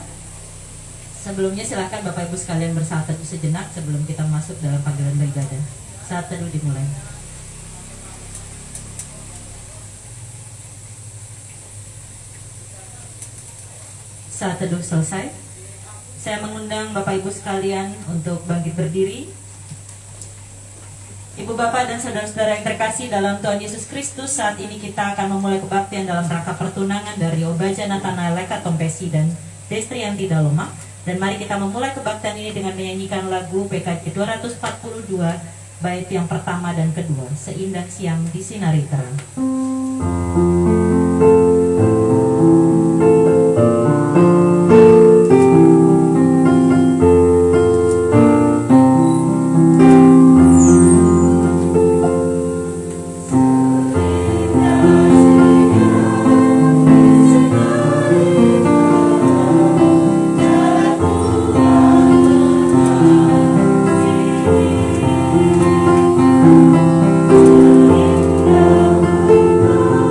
Sebelumnya silahkan Bapak Ibu sekalian bersaat teduh sejenak sebelum kita masuk dalam panggilan beribadah. Saat teduh dimulai. Saat teduh selesai. Saya mengundang Bapak Ibu sekalian untuk bangkit berdiri. Ibu Bapak dan saudara-saudara yang terkasih dalam Tuhan Yesus Kristus, saat ini kita akan memulai kebaktian dalam rangka pertunangan dari Obaja Nathanael Eka Tompesi dan Destrianti Daloma. Dan mari kita memulai kebaktian ini dengan menyanyikan lagu PKJ 242 bait yang pertama dan kedua, Seindah Siang Disinari Terang.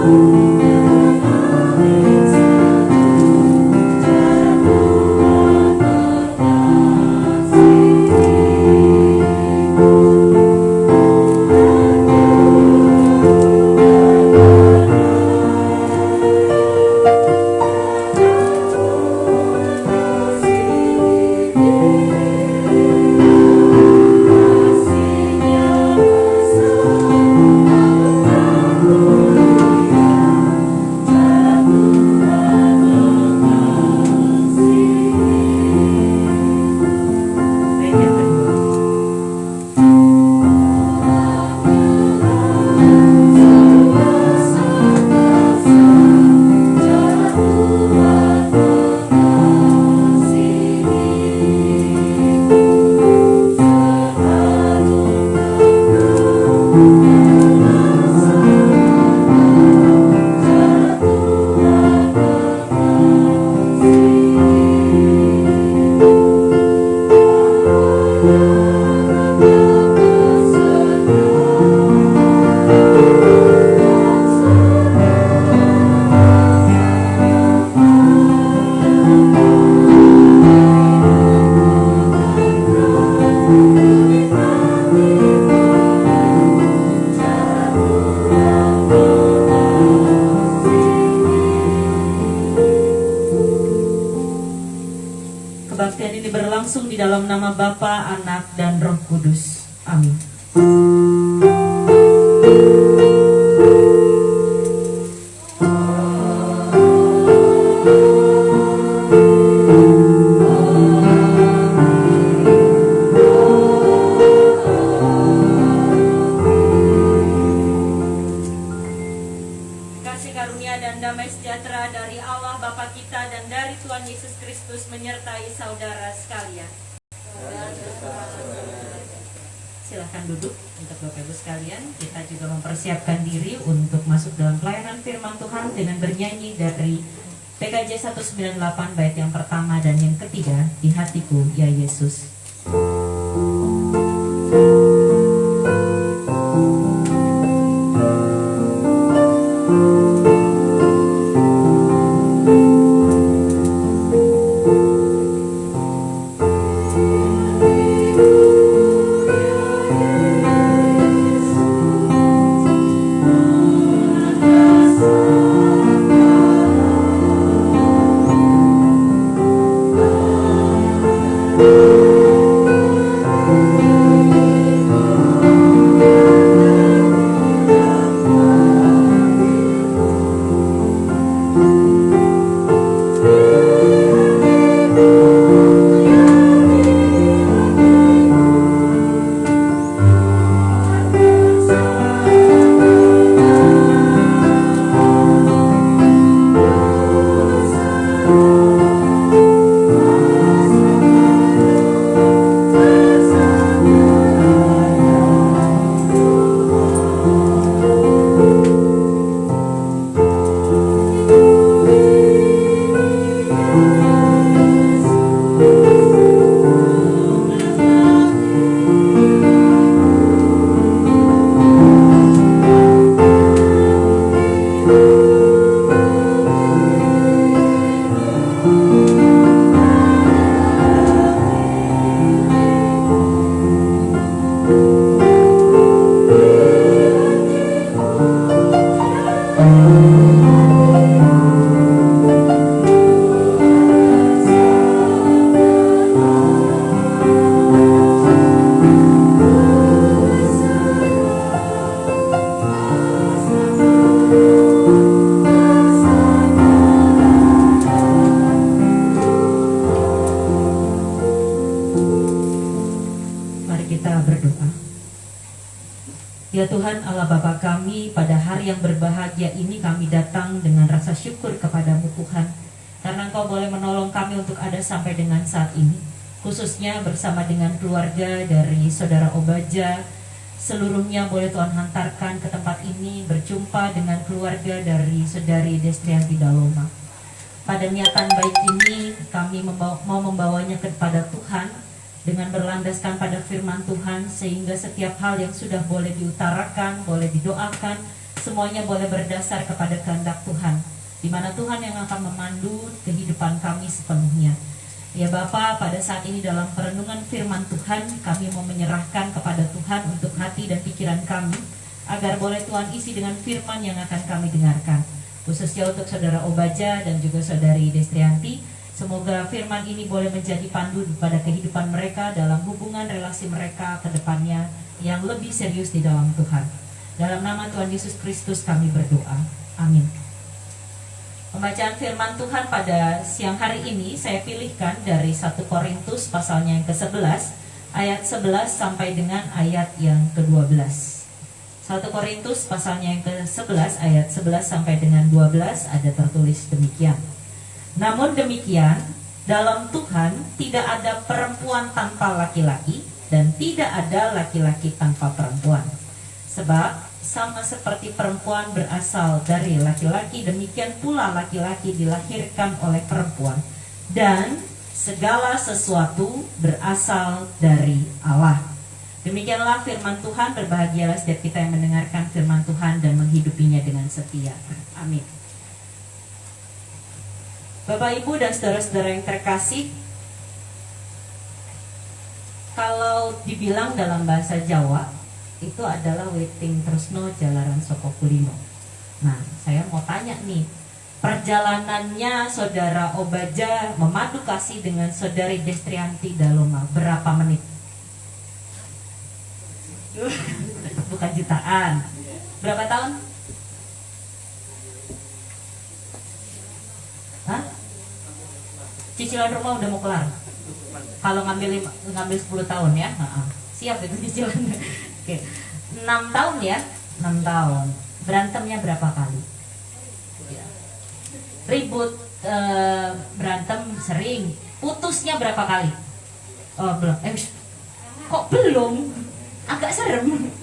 Thank you. Kebaktian ini berlangsung di dalam nama Bapa, Anak, dan Roh Kudus. Amin. Kasih karunia dan damai sejahtera dari Allah Bapa kita dan dari Tuhan Yesus Kristus menyertai saudara sekalian. Silahkan duduk untuk Bapak Ibu sekalian. Kita juga mempersiapkan diri untuk masuk dalam pelayanan firman Tuhan dengan bernyanyi dari PKJ 198 bait yang pertama dan yang ketiga, Di Hatiku Ya Yesus. Ya Tuhan Allah Bapa kami, pada hari yang berbahagia ini kami datang dengan rasa syukur kepadamu Tuhan, karena Engkau boleh menolong kami untuk ada sampai dengan saat ini, khususnya bersama dengan keluarga dari Saudara Obaja. Seluruhnya boleh Tuhan hantarkan ke tempat ini, berjumpa dengan keluarga dari Saudari Destrianti Daloma. Pada niatan baik ini kami mau membawanya kepada Tuhan dengan berlandaskan pada firman Tuhan, sehingga setiap hal yang sudah boleh diutarakan, boleh didoakan, semuanya boleh berdasar kepada kehendak Tuhan, di mana Tuhan yang akan memandu kehidupan kami sepenuhnya. Ya Bapa, pada saat ini dalam perenungan firman Tuhan, kami mau menyerahkan kepada Tuhan untuk hati dan pikiran kami, agar boleh Tuhan isi dengan firman yang akan kami dengarkan, khususnya untuk Saudara Obaja dan juga Saudari Destrianti. Semoga firman ini boleh menjadi pandu pada kehidupan mereka dalam hubungan relasi mereka ke depannya yang lebih serius di dalam Tuhan. Dalam nama Tuhan Yesus Kristus kami berdoa. Amin. Pembacaan firman Tuhan pada siang hari ini saya pilihkan dari 1 Korintus pasalnya yang ke-11 ayat 11 sampai dengan ayat yang ke-12. 1 Korintus pasalnya yang ke-11 ayat 11 sampai dengan 12 ada tertulis demikian. Namun demikian, dalam Tuhan tidak ada perempuan tanpa laki-laki dan tidak ada laki-laki tanpa perempuan. Sebab sama seperti perempuan berasal dari laki-laki, demikian pula laki-laki dilahirkan oleh perempuan. Dan segala sesuatu berasal dari Allah. Demikianlah firman Tuhan. Berbahagialah setiap kita yang mendengarkan firman Tuhan dan menghidupinya dengan setia. Amin. Bapak, Ibu, dan saudara-saudara yang terkasih, kalau dibilang dalam bahasa Jawa, itu adalah weting tresno jalaran saka kulino. Nah, saya mau tanya nih, perjalanannya saudara Obaja memadu kasih dengan saudari Destrianti Daloma berapa menit? Bukan jutaan. Berapa tahun? Hah? Cicilan rumah udah mau kelar. Kalau ngambil 10 tahun ya, siap itu cicilan. Oke. 6 tahun ya, 6 tahun. Berantemnya berapa kali? Ribut, berantem sering. Putusnya berapa kali? Oh belum. Kok belum? Agak serem.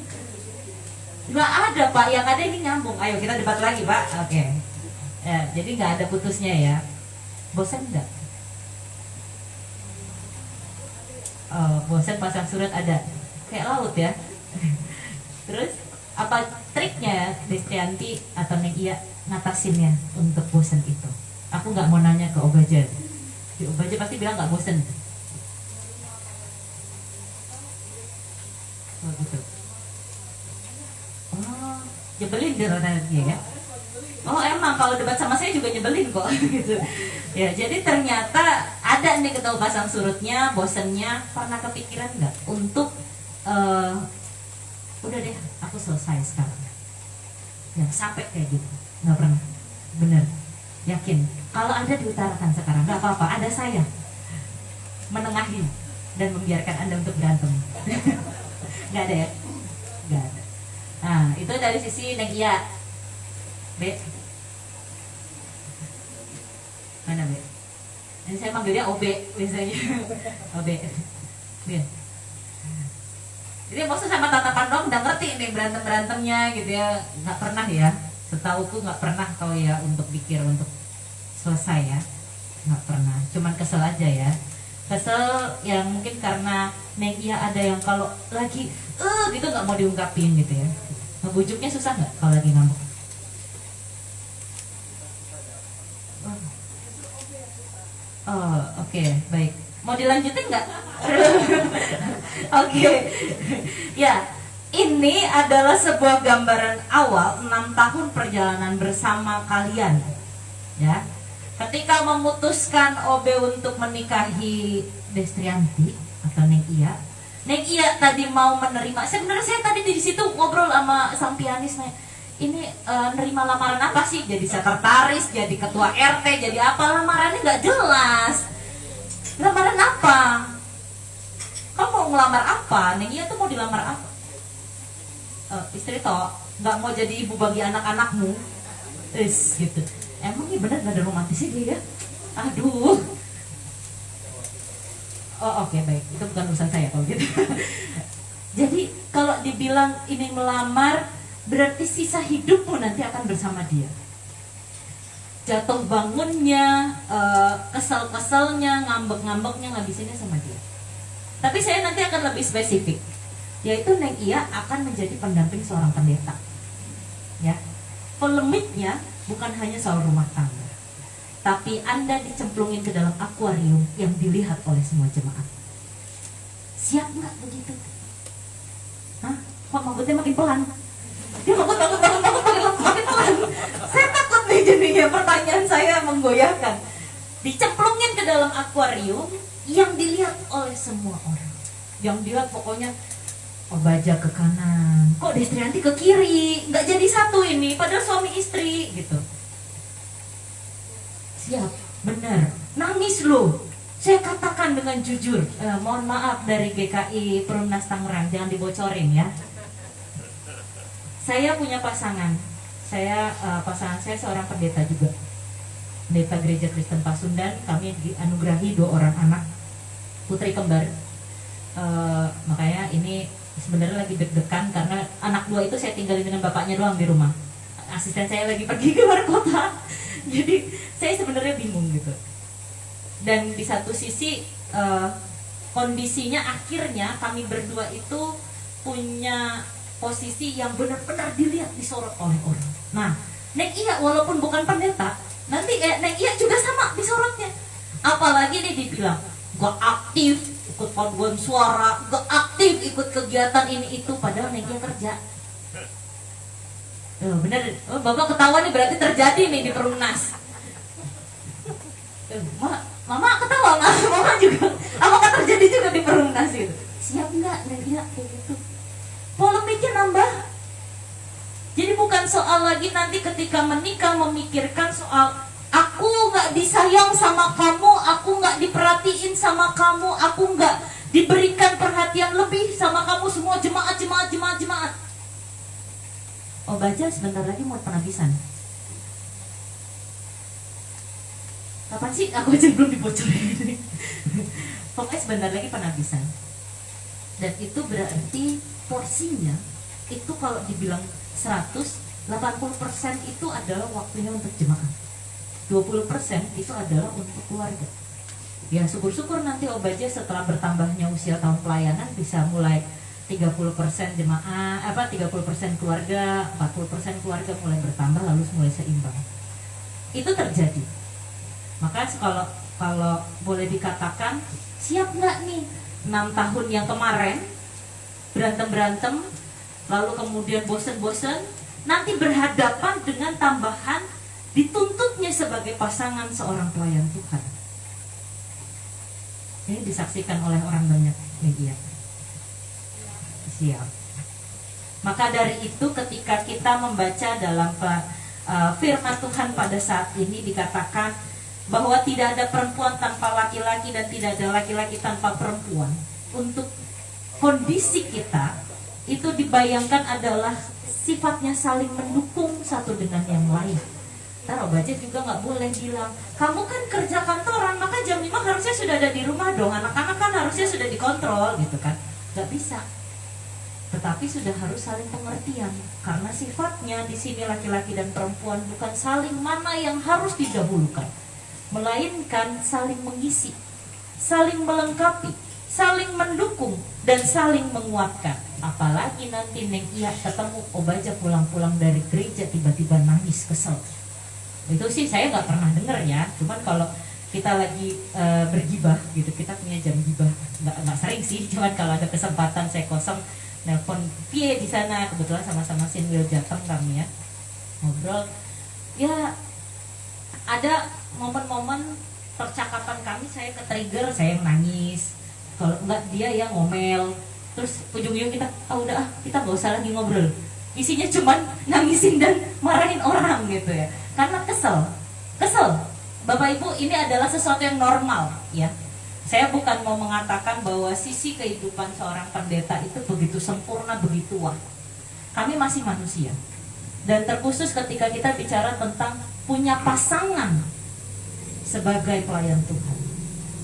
Nggak ada Pak, yang ada ini nyambung. Ayo kita debat lagi Pak. Oke. Ya, jadi nggak ada putusnya ya. Bosan nggak? Oh, bosan pasang surat ada. Kayak laut ya. Terus apa triknya Destrianti atau Neng Iya ngatasinnya untuk bosan itu? Aku nggak mau nanya ke Obaja. Di Obaja pasti bilang nggak bosan. Oh gitu. Oh, nyebelin dia ya. Oh emang kalau debat sama saya juga nyebelin kok gitu. Ya jadi ternyata ada nih ketemu pasang surutnya, bosennya. Pernah kepikiran nggak untuk udah deh aku selesai sekarang? Ya sampai kayak gitu nggak pernah. Bener, yakin. Kalau ada diutarakan sekarang nggak apa-apa, ada saya menengahi dan membiarkan Anda untuk berantem. Nggak ada ya? Nggak ada. Nah itu dari sisi Neng Iya. B, mana B? Ini saya manggilnya OB biasanya. OB. Dia. Jadi maksud sama tatapan dong udah ngerti nih berantem-berantemnya gitu ya. Nggak pernah ya. Setauku nggak pernah kau ya untuk pikir untuk selesai ya. Nggak pernah. Cuman kesel aja ya. Kesel yang mungkin karena Neng Iya ada yang kalau lagi gitu nggak mau diungkapin gitu ya. Ngebujuknya susah nggak kalau lagi ngambek? Oh, oke, baik. Mau dilanjutin nggak? Oke. Ya, ini adalah sebuah gambaran awal 6 tahun perjalanan bersama kalian. Ya. Ketika memutuskan OB untuk menikahi Destrianti atau Neng Iya. Neng Iya tadi mau menerima. Sebenarnya saya tadi di situ ngobrol sama sang pianis nih. Ini nerima lamaran apa sih? Jadi sekretaris, jadi ketua RT, jadi apa? Lamarannya nggak jelas. Lamaran apa? Kamu mau ngelamar apa? Neng Iya tuh mau dilamar apa? Istri toh nggak mau jadi ibu bagi anak-anakmu, gitu. Emang ini benar nggak ada romantisnya dia? Aduh. Oh oke, baik, itu bukan urusan saya kalau gitu. Jadi kalau dibilang ini melamar, berarti sisa hidupmu nanti akan bersama dia. Jatuh bangunnya, kesel-keselnya, ngambek-ngambeknya, ngabisinnya sama dia. Tapi saya nanti akan lebih spesifik, yaitu Neng Iya akan menjadi pendamping seorang pendeta. Ya, polemiknya bukan hanya soal rumah tangga, tapi Anda dicemplungin ke dalam akuarium yang dilihat oleh semua jemaat. Siap nggak begitu? Hah? Kok maksudnya makin pelan? Dia makin pelan. Saya takut nih jadinya, pertanyaan saya menggoyahkan. Dicemplungin ke dalam akuarium yang dilihat oleh semua orang. Yang dilihat pokoknya Obaja ke kanan, kok Destrianti ke kiri, nggak jadi satu ini, padahal suami istri gitu. Siap, benar. Nangis loh. Saya katakan dengan jujur, mohon maaf dari GKI Perumnas Tangerang, jangan dibocorin ya. Saya punya pasangan. Pasangan saya seorang pendeta juga. Pendeta Gereja Kristen Pasundan. Kami dianugerahi 2 orang anak, putri kembar. Makanya ini sebenarnya lagi deg-degan karena anak 2 itu saya tinggalin dengan bapaknya doang di rumah. Asisten saya lagi pergi ke luar kota. Jadi saya sebenarnya bingung gitu. Dan di satu sisi kondisinya akhirnya kami berdua itu punya posisi yang benar-benar dilihat, disorot oleh orang. Nah, Neng Iya walaupun bukan pendeta, nanti Neng Iya juga sama disorotnya. Apalagi nih dibilang gak aktif ikut paduan suara, gak aktif ikut kegiatan ini itu, padahal Neng Iya kerja. Bener, Bapak ketawa nih berarti terjadi nih di Perumnas. Mama ketawa nggak? Mama juga, apakah terjadi juga di Perumnas itu? Siap nggak Neng Iya kayak gitu? Polemiknya nambah. Jadi bukan soal lagi nanti ketika menikah memikirkan soal aku nggak disayang sama kamu, aku nggak diperhatiin sama kamu, aku nggak diberikan perhatian lebih sama kamu semua jemaat. Oh baca sebentar lagi mau penabisan. Kapan sih? Aku aja belum dibocorin. Pokoknya sebentar lagi penabisan. Dan itu berarti porsinya itu kalau dibilang 100, 80% itu adalah waktunya untuk jemaah. 20% itu adalah untuk keluarga. Ya syukur-syukur nanti Obaja setelah bertambahnya usia tahun pelayanan bisa mulai 30% jemaah, 30% keluarga, 40% keluarga mulai bertambah lalu mulai seimbang. Itu terjadi. Maka kalau boleh dikatakan siap nggak nih 6 tahun yang kemarin berantem lalu kemudian bosen-bosen, nanti berhadapan dengan tambahan dituntutnya sebagai pasangan seorang pelayan Tuhan. Ini disaksikan oleh orang banyak media. Siap. Maka dari itu ketika kita membaca dalam firman Tuhan pada saat ini dikatakan bahwa tidak ada perempuan tanpa laki-laki dan tidak ada laki-laki tanpa perempuan. Untuk kondisi kita itu dibayangkan adalah sifatnya saling mendukung satu dengan yang lain. Ntar Obaja juga nggak boleh bilang kamu kan kerja kantoran maka jam 5 harusnya sudah ada di rumah dong, anak-anak kan harusnya sudah dikontrol gitu kan. Nggak bisa. Tetapi sudah harus saling pengertian karena sifatnya di sini laki-laki dan perempuan bukan saling mana yang harus didahulukan, melainkan saling mengisi, saling melengkapi, saling mendukung dan saling menguatkan. Apalagi nanti Neng Iya ketemu Obaja pulang-pulang dari gereja tiba-tiba nangis kesel. Itu sih saya nggak pernah dengar ya. Cuman kalau kita lagi bergibah gitu, kita punya jam gibah, nggak sering sih. Cuman kalau ada kesempatan saya kosong nelpon Pie di sana, kebetulan sama-sama Sinwil Jateng kami ya ngobrol. Ya ada momen-momen percakapan kami saya ke-trigger, saya nangis. Kalau enggak dia yang ngomel. Terus ujung-ujung kita, udah kita gak usah lagi ngobrol. Isinya cuman nangisin dan marahin orang gitu ya. Karena kesel. Bapak Ibu, ini adalah sesuatu yang normal ya. Saya bukan mau mengatakan bahwa sisi kehidupan seorang pendeta itu begitu sempurna, begitu wah. Kami masih manusia. Dan terkhusus ketika kita bicara tentang punya pasangan sebagai pelayan Tuhan,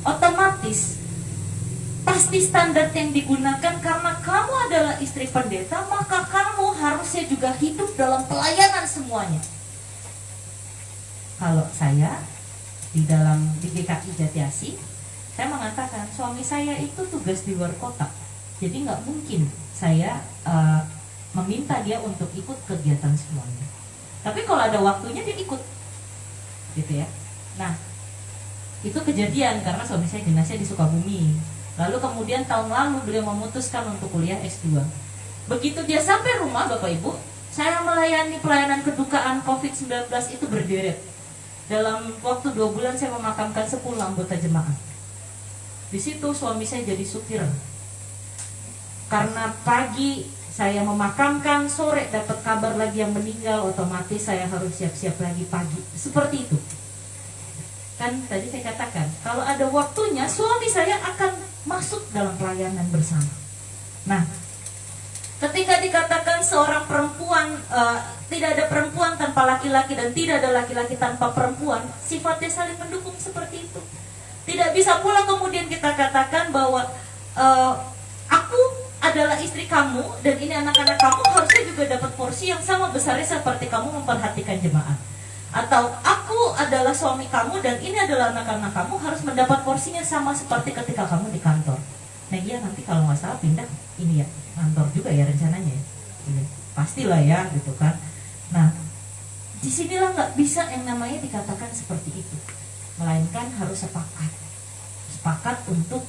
otomatis pasti standar yang digunakan karena kamu adalah istri pendeta, maka kamu harusnya juga hidup dalam pelayanan semuanya. Kalau saya di GKI Jatiasi, saya mengatakan suami saya itu tugas di luar kota, jadi nggak mungkin saya meminta dia untuk ikut kegiatan semuanya. Tapi kalau ada waktunya dia ikut, gitu ya. Nah, itu kejadian karena suami saya dinasnya di Sukabumi. Lalu kemudian tahun lalu beliau memutuskan untuk kuliah S2. Begitu dia sampai rumah Bapak Ibu, saya melayani pelayanan kedukaan COVID-19 itu berderet. Dalam waktu 2 bulan saya memakamkan 10 anggota jemaah. Di situ suami saya jadi supir. Karena pagi saya memakamkan, sore dapat kabar lagi yang meninggal, otomatis saya harus siap-siap lagi pagi. Seperti itu. Kan tadi saya katakan, kalau ada waktunya suami saya akan masuk dalam pelayanan bersama. Nah, ketika dikatakan seorang perempuan tidak ada perempuan tanpa laki-laki dan tidak ada laki-laki tanpa perempuan, sifatnya saling mendukung seperti itu. Tidak bisa pula kemudian kita katakan bahwa aku adalah istri kamu dan ini anak-anak kamu harusnya juga dapat porsi yang sama besarnya seperti kamu memperhatikan jemaat. Atau aku adalah suami kamu dan ini adalah anak-anak kamu, harus mendapat porsinya sama seperti ketika kamu di kantor. Nah iya, nanti kalau nggak salah pindah ini ya, kantor juga ya rencananya ya. Ini, pastilah ya gitu kan. Nah disinilah nggak bisa yang namanya dikatakan seperti itu, melainkan harus sepakat untuk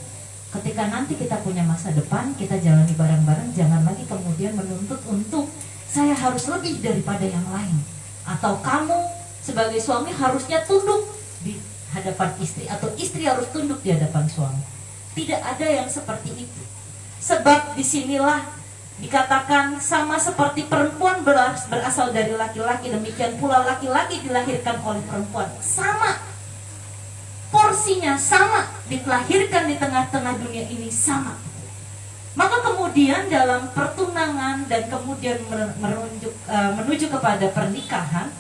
ketika nanti kita punya masa depan, kita jalani bareng-bareng. Jangan lagi kemudian menuntut untuk saya harus lebih daripada yang lain, atau kamu sebagai suami harusnya tunduk di hadapan istri, atau istri harus tunduk di hadapan suami. Tidak ada yang seperti itu. Sebab disinilah dikatakan sama seperti perempuan berasal dari laki-laki, demikian pula laki-laki dilahirkan oleh perempuan. Sama porsinya, sama dilahirkan di tengah-tengah dunia ini, sama. Maka kemudian dalam pertunangan dan kemudian menuju kepada pernikahan,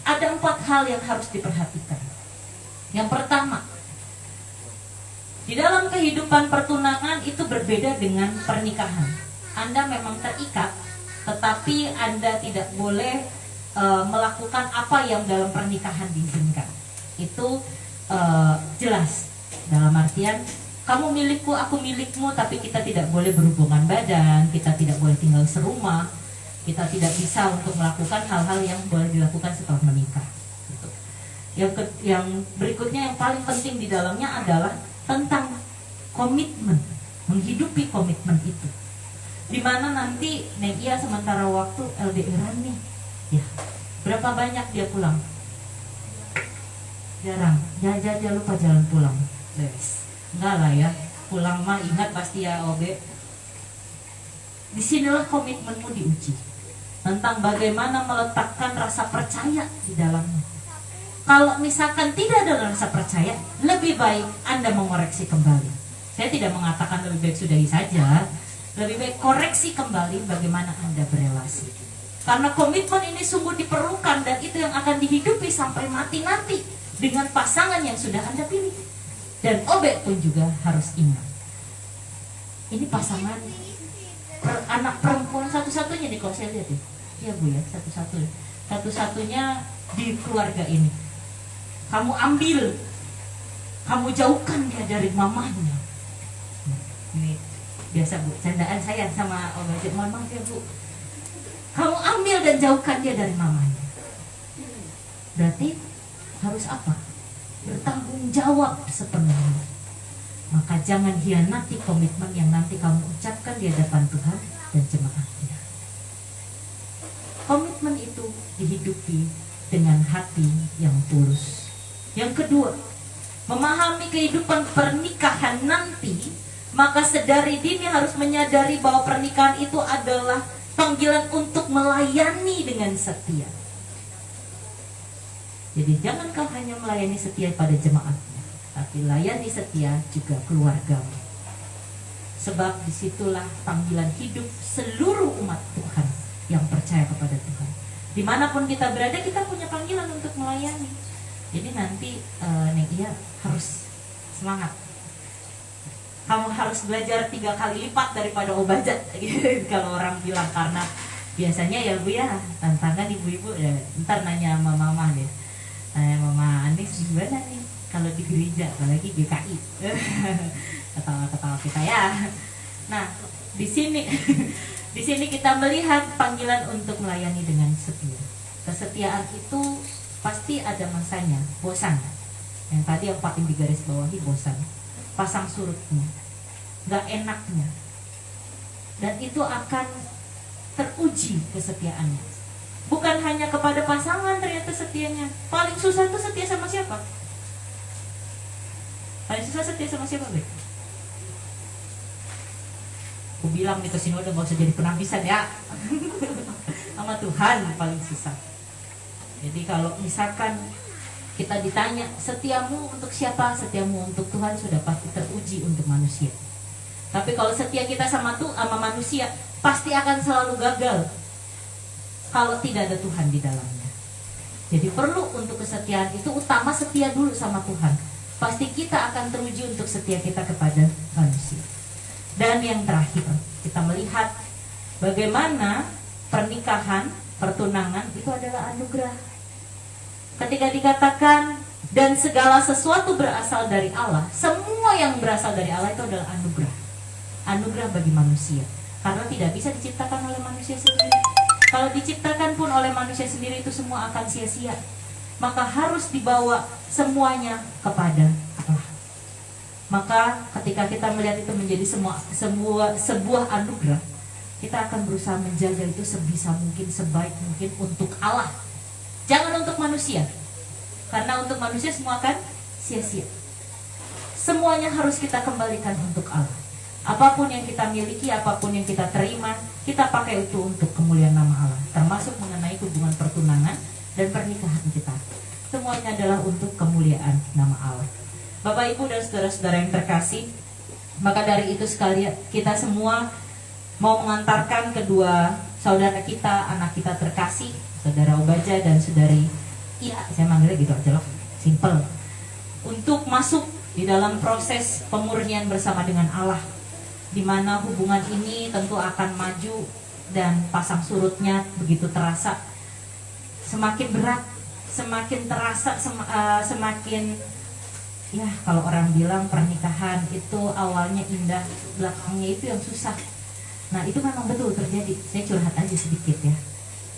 ada 4 hal yang harus diperhatikan. Yang pertama, di dalam kehidupan pertunangan itu berbeda dengan pernikahan. Anda memang terikat, tetapi Anda tidak boleh melakukan apa yang dalam pernikahan diizinkan. Itu jelas. Dalam artian, kamu milikku, aku milikmu, tapi kita tidak boleh berhubungan badan, kita tidak boleh tinggal serumah, kita tidak bisa untuk melakukan hal-hal yang boleh dilakukan setelah menikah. Gitu. Yang berikutnya yang paling penting di dalamnya adalah tentang komitmen, menghidupi komitmen itu. Dimana nanti Negia sementara waktu LDRan nih, ya berapa banyak dia pulang? Jarang, jangan lupa jalan pulang. Yes. Enggak lah ya, pulang mah ingat pasti ya OB. Disinilah komitmenmu diuji, tentang bagaimana meletakkan rasa percaya di dalamnya. Kalau misalkan tidak ada rasa percaya, lebih baik Anda mengoreksi kembali. Saya tidak mengatakan lebih baik sudahi saja, lebih baik koreksi kembali bagaimana Anda berelasi. Karena komitmen ini sungguh diperlukan, dan itu yang akan dihidupi sampai mati nanti dengan pasangan yang sudah Anda pilih. Dan Obed pun juga harus ingat, ini pasangan anak perempuan satu-satunya nih, kalau saya lihat ya. Ya Bu ya, satu-satunya di keluarga ini. Kamu ambil, kamu jauhkan dia dari mamahnya. Ini biasa Bu, candaan saya sama Om Bajik, mohon maaf ya Bu. Kamu ambil dan jauhkan dia dari mamahnya. Berarti harus apa? Bertanggung jawab sepenuhnya. Maka jangan hianati komitmen yang nanti kamu ucapkan di hadapan Tuhan dan jemaatnya. Komitmen itu dihidupi dengan hati yang tulus. Yang kedua, memahami kehidupan pernikahan nanti, maka sedari dini harus menyadari bahwa pernikahan itu adalah panggilan untuk melayani dengan setia. Jadi jangan kau hanya melayani setia pada jemaatnya, tapi layani setia juga keluargamu. Sebab disitulah panggilan hidup seluruh umat Tuhan yang percaya kepada Tuhan. Dimanapun kita berada, kita punya panggilan untuk melayani. Jadi nanti Negia harus semangat. Kamu harus belajar 3 kali lipat daripada Obajat kalau orang bilang, karena biasanya ya Bu ya, tantangan ibu-ibu ya, ntar nanya sama mama deh, Mama Anis gimana nih kalau di gereja, apalagi GKI ketawa-ketawa kita ya. Nah di sini kita melihat panggilan untuk melayani dengan setia. Kesetiaan itu pasti ada masanya, bosan. Yang tadi yang paling digaris bawahi, bosan, pasang surutnya, gak enaknya, dan itu akan teruji kesetiaannya. Bukan hanya kepada pasangan ternyata setianya. Paling susah itu setia sama siapa? Paling susah setia sama siapa, Bek? Aku bilang nih ke sinode gak usah jadi penampisan ya. Sama Tuhan paling susah. Jadi kalau misalkan kita ditanya, setiamu untuk siapa? Setiamu untuk Tuhan sudah pasti teruji untuk manusia. Tapi kalau setia kita sama manusia, pasti akan selalu gagal kalau tidak ada Tuhan di dalamnya. Jadi perlu untuk kesetiaan itu utama setia dulu sama Tuhan. Pasti kita akan teruji untuk setia kita kepada manusia. Dan yang terakhir, kita melihat bagaimana pernikahan, pertunangan itu adalah anugerah. Ketika dikatakan dan segala sesuatu berasal dari Allah, semua yang berasal dari Allah itu adalah anugerah. Anugerah bagi manusia. Karena tidak bisa diciptakan oleh manusia sendiri. Kalau diciptakan pun oleh manusia sendiri itu semua akan sia-sia. Maka harus dibawa semuanya kepada Allah. Maka ketika kita melihat itu menjadi sebuah anugerah, kita akan berusaha menjaga itu sebisa mungkin, sebaik mungkin untuk Allah. Jangan untuk manusia. Karena untuk manusia semua akan sia-sia. Semuanya harus kita kembalikan untuk Allah. Apapun yang kita miliki, apapun yang kita terima, kita pakai itu untuk kemuliaan nama Allah. Termasuk mengenai hubungan pertunangan dan pernikahan kita. Semuanya adalah untuk kemuliaan nama Allah. Bapak, Ibu, dan saudara-saudara yang terkasih, maka dari itu sekalian kita semua mau mengantarkan kedua saudara kita, anak kita terkasih, saudara Obaja dan saudari, iya saya manggilnya gitu aja loh, simple, untuk masuk di dalam proses pemurnian bersama dengan Allah, di mana hubungan ini tentu akan maju dan pasang surutnya begitu terasa, semakin berat, semakin terasa, semakin, ya kalau orang bilang pernikahan itu awalnya indah, belakangnya itu yang susah. Nah itu memang betul terjadi. Saya curhat aja sedikit ya.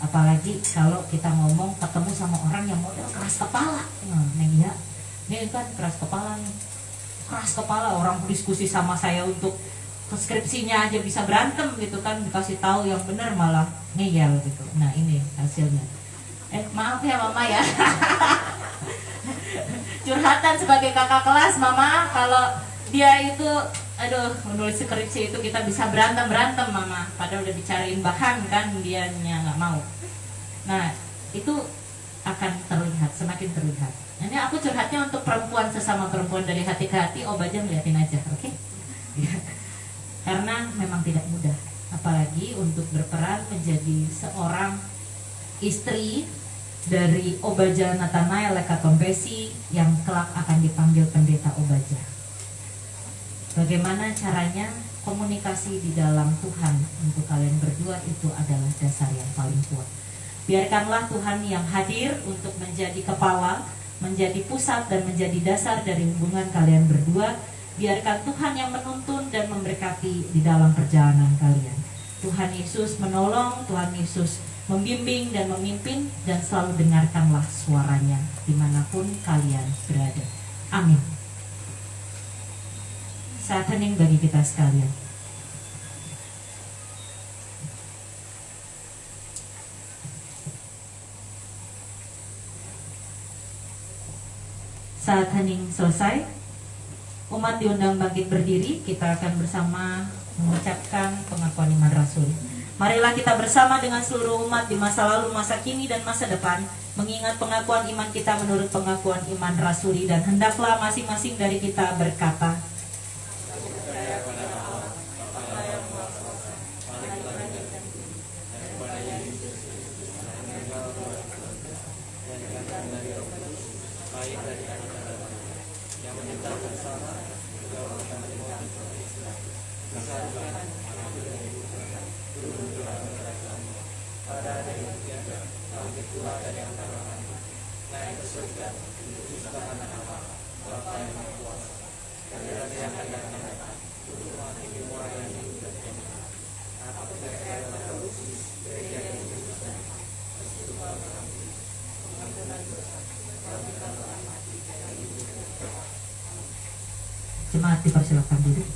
Apalagi kalau kita ngomong ketemu sama orang yang model keras kepala. Nah ya, ini kan keras kepala nih. Keras kepala, orang diskusi sama saya untuk skripsinya aja bisa berantem gitu kan, dikasih tahu yang benar malah ngeyel gitu. Nah ini hasilnya. Maaf ya mama ya. Curhatan sebagai kakak kelas, mama, kalau dia itu menulis skripsi itu kita bisa berantem mama, padahal udah dicariin bahan kan, dianya nggak mau. Nah itu akan terlihat, semakin terlihat. Ini aku curhatnya untuk perempuan, sesama perempuan, dari hati ke hati. Obaja ngeliatin aja, oke? Karena memang tidak mudah, apalagi untuk berperan menjadi seorang istri dari Obaja Nathanael Lekatombesi yang kelak akan dipanggil pendeta Obaja. Bagaimana caranya? Komunikasi di dalam Tuhan untuk kalian berdua itu adalah dasar yang paling kuat. Biarkanlah Tuhan yang hadir untuk menjadi kepala, menjadi pusat, dan menjadi dasar dari hubungan kalian berdua. Biarkan Tuhan yang menuntun dan memberkati di dalam perjalanan kalian. Tuhan Yesus menolong, Tuhan Yesus membimbing dan memimpin, dan selalu dengarkanlah suaranya dimanapun kalian berada. Amin. Saat hening bagi kita sekalian. Saat hening selesai, umat diundang bangkit berdiri. Kita akan bersama mengucapkan pengakuan iman rasuli. Marilah kita bersama dengan seluruh umat di masa lalu, masa kini, dan masa depan, mengingat pengakuan iman kita menurut pengakuan iman rasuli, dan hendaklah masing-masing dari kita berkata, jemaat dipersilakan duduk.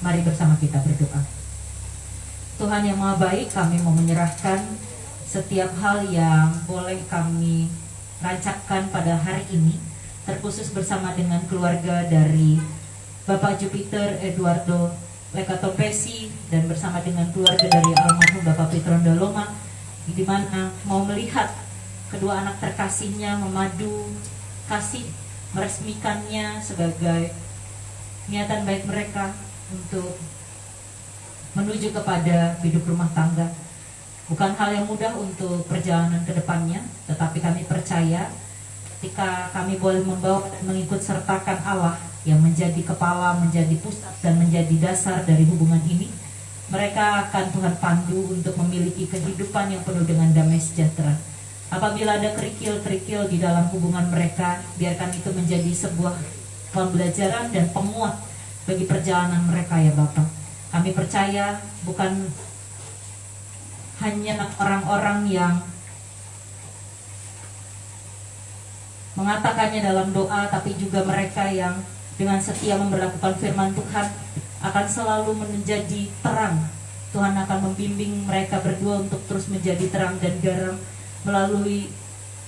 Mari bersama kita berdoa. Tuhan yang Maha Baik, kami mau menyerahkan setiap hal yang boleh kami rancakkan pada hari ini, terkhusus bersama dengan keluarga dari Bapak Jupiter Eduardo Lekatombesi dan bersama dengan keluarga dari almarhum Bapak Petron Daloma, di mana mau melihat kedua anak terkasihnya memadu kasih, meresmikannya sebagai niatan baik mereka untuk menuju kepada hidup rumah tangga. Bukan hal yang mudah untuk perjalanan ke depannya, tetapi kami percaya ketika kami boleh membawa dan mengikut sertakan Allah yang menjadi kepala, menjadi pusat, dan menjadi dasar dari hubungan ini, mereka akan Tuhan pandu untuk memiliki kehidupan yang penuh dengan damai sejahtera. Apabila ada kerikil-kerikil di dalam hubungan mereka, biarkan itu menjadi sebuah pembelajaran dan penguat bagi perjalanan mereka ya Bapak. Kami percaya bukan hanya orang-orang yang mengatakannya dalam doa, tapi juga mereka yang dengan setia memberlakukan firman Tuhan akan selalu menjadi terang. Tuhan akan membimbing mereka berdua untuk terus menjadi terang dan garam melalui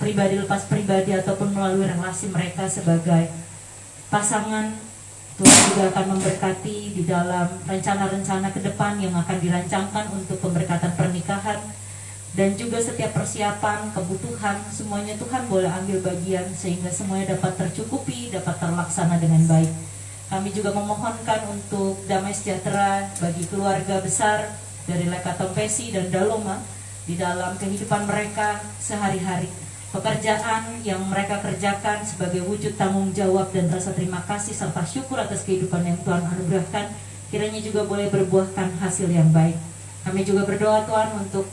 pribadi lepas pribadi ataupun melalui relasi mereka sebagai pasangan. Tuhan juga akan memberkati di dalam rencana-rencana ke depan yang akan dirancangkan untuk pemberkatan pernikahan. Dan juga setiap persiapan, kebutuhan, semuanya Tuhan boleh ambil bagian sehingga semuanya dapat tercukupi, dapat terlaksana dengan baik. Kami juga memohonkan untuk damai sejahtera bagi keluarga besar dari Lekatompesi dan Daloma di dalam kehidupan mereka sehari-hari. Pekerjaan yang mereka kerjakan sebagai wujud tanggung jawab dan rasa terima kasih serta syukur atas kehidupan yang Tuhan anugerahkan, kiranya juga boleh berbuahkan hasil yang baik. Kami juga berdoa Tuhan untuk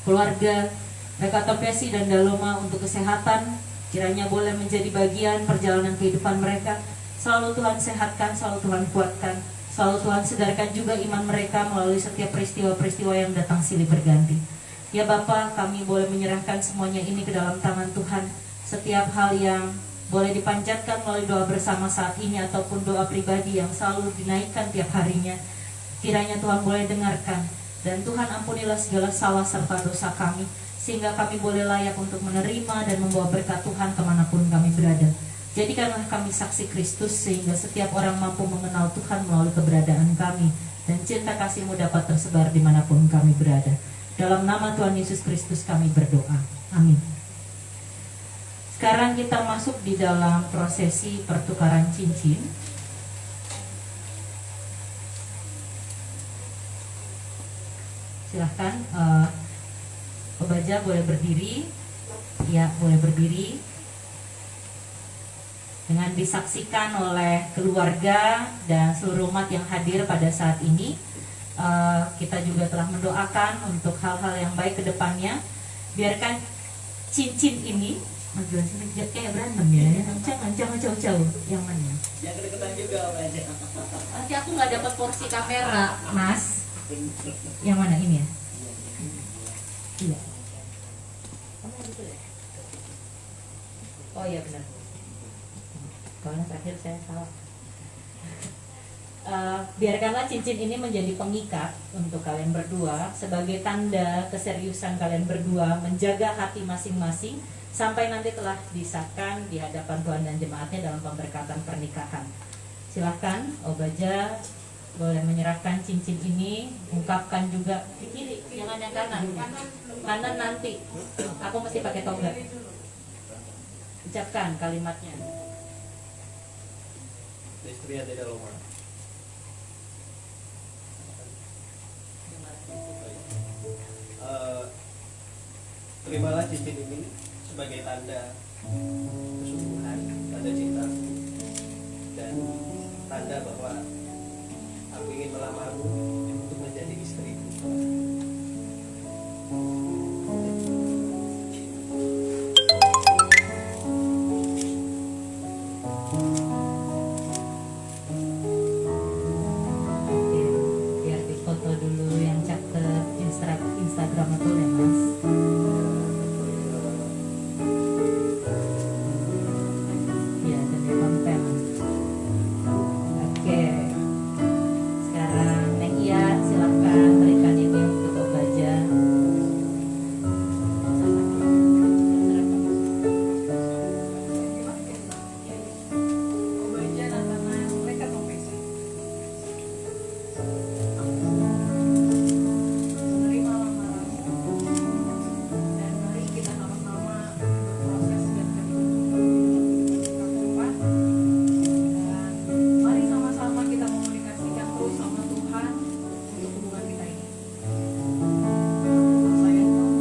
keluarga Lekatompesi dan Daloma untuk kesehatan, kiranya boleh menjadi bagian perjalanan kehidupan mereka. Selalu Tuhan sehatkan, selalu Tuhan kuatkan, selalu Tuhan segarkan juga iman mereka melalui setiap peristiwa-peristiwa yang datang silih berganti. Ya Bapa, kami boleh menyerahkan semuanya ini ke dalam tangan Tuhan. Setiap hal yang boleh dipanjatkan melalui doa bersama saat ini ataupun doa pribadi yang selalu dinaikkan tiap harinya, kiranya Tuhan boleh dengarkan. Dan Tuhan ampunilah segala salah serta dosa kami, sehingga kami boleh layak untuk menerima dan membawa berkat Tuhan kemanapun kami berada. Jadikanlah kami saksi Kristus sehingga setiap orang mampu mengenal Tuhan melalui keberadaan kami, dan cinta kasih-Mu dapat tersebar dimanapun kami berada. Dalam nama Tuhan Yesus Kristus kami berdoa. Amin. Sekarang kita masuk di dalam prosesi pertukaran cincin. Silahkan Obaja boleh berdiri. Ya, boleh berdiri. Dengan disaksikan oleh keluarga dan seluruh umat yang hadir pada saat ini, kita juga telah mendoakan untuk hal-hal yang baik ke depannya. Biarkan cincin ini, kayak berantem ya, jangan jauh-jauh. Yang mana? Yang kedekatan juga Obaja. Nanti aku nggak dapat porsi kamera, Mas. Yang mana ini ya? Iya. Kamu gitu ya? Oh iya benar. Soalnya terakhir saya salah. Biarkanlah cincin ini menjadi pengikat untuk kalian berdua sebagai tanda keseriusan kalian berdua menjaga hati masing-masing sampai nanti telah disahkan di hadapan Tuhan dan jemaatnya dalam pemberkatan pernikahan. Silahkan Obaja boleh menyerahkan cincin ini, ungkapkan juga di kiri, jangan yang kanan. Kanan nanti. Aku mesti pakai toga. Ucapkan kalimatnya. Istri ada Daloma. Terimalah cincin ini sebagai tanda kesungguhan, tanda cintaku, dan tanda bahwa aku ingin melamarmu untuk menjadi istriku. Biar difoto dulu yang catat Instagram itu ya Mas. Ya, dan ya konten. Oke. Sekarang Neng Iya silahkan berikan ini untuk Obaja. Obaja dan tangan Lekatompesi. Menerima lamaranmu dan mari kita sama-sama berproses dan ke depan, dan mari sama-sama kita komunikasikan terus sama Tuhan untuk hubungan kita ini. Sayang kamu.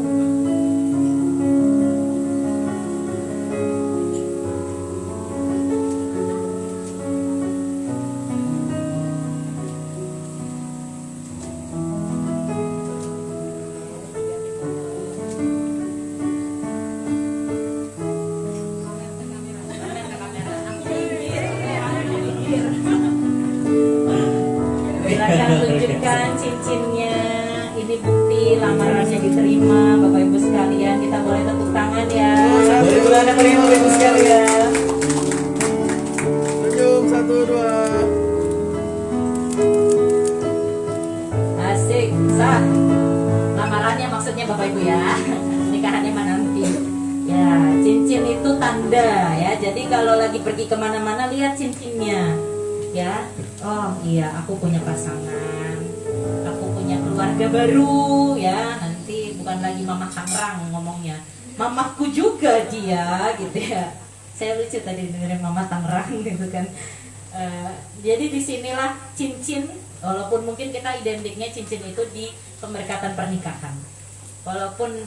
Silakan tunjukkan cincinnya. Ini bukti lamarannya diterima. Bapak Ibu sekalian, kita boleh tepuk tangan ya. Mudah-mudahan terima Bapak Ibu sekalian. Senyum, 1, 2. Asik, sah. Lamarannya maksudnya Bapak Ibu ya. Nikahannya mana nanti. Ya, cincin itu tanda ya. Jadi kalau lagi pergi kemana-mana lihat cincinnya. Ya, oh iya aku punya pasangan, aku punya keluarga baru ya. Nanti bukan lagi mama Tangerang ngomongnya, mamaku juga dia gitu ya. Saya lucu tadi dengerin mama Tangerang gitu kan. Jadi disinilah cincin, walaupun mungkin kita identiknya cincin itu di pemberkatan pernikahan. Walaupun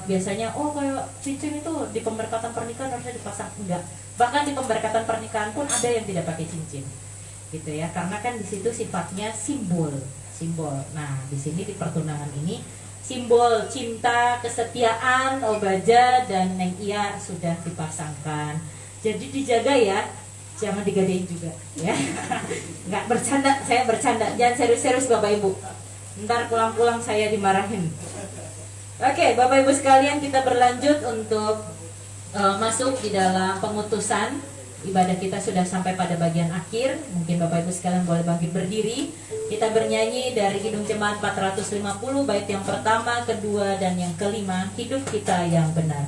biasanya kayak cincin itu di pemberkatan pernikahan harusnya dipasang, enggak. Bahkan di pemberkatan pernikahan pun ada yang tidak pakai cincin. Gitu ya, karena kan di situ sifatnya simbol. Nah, di sini di pertunangan ini simbol cinta, kesetiaan Obaja dan Neng Iya sudah dipasangkan. Jadi dijaga ya, jangan digadein juga ya. Nggak bercanda, saya bercanda. Jangan serius-serius Bapak Ibu. Ntar pulang-pulang saya dimarahin. Oke, Bapak Ibu sekalian, kita berlanjut untuk masuk di dalam pengutusan. Ibadah kita sudah sampai pada bagian akhir. Mungkin Bapak Ibu sekalian boleh bangkit berdiri. Kita bernyanyi dari Kidung Jemaat 450, bait yang pertama, kedua, dan yang kelima, Hidup Kita Yang Benar.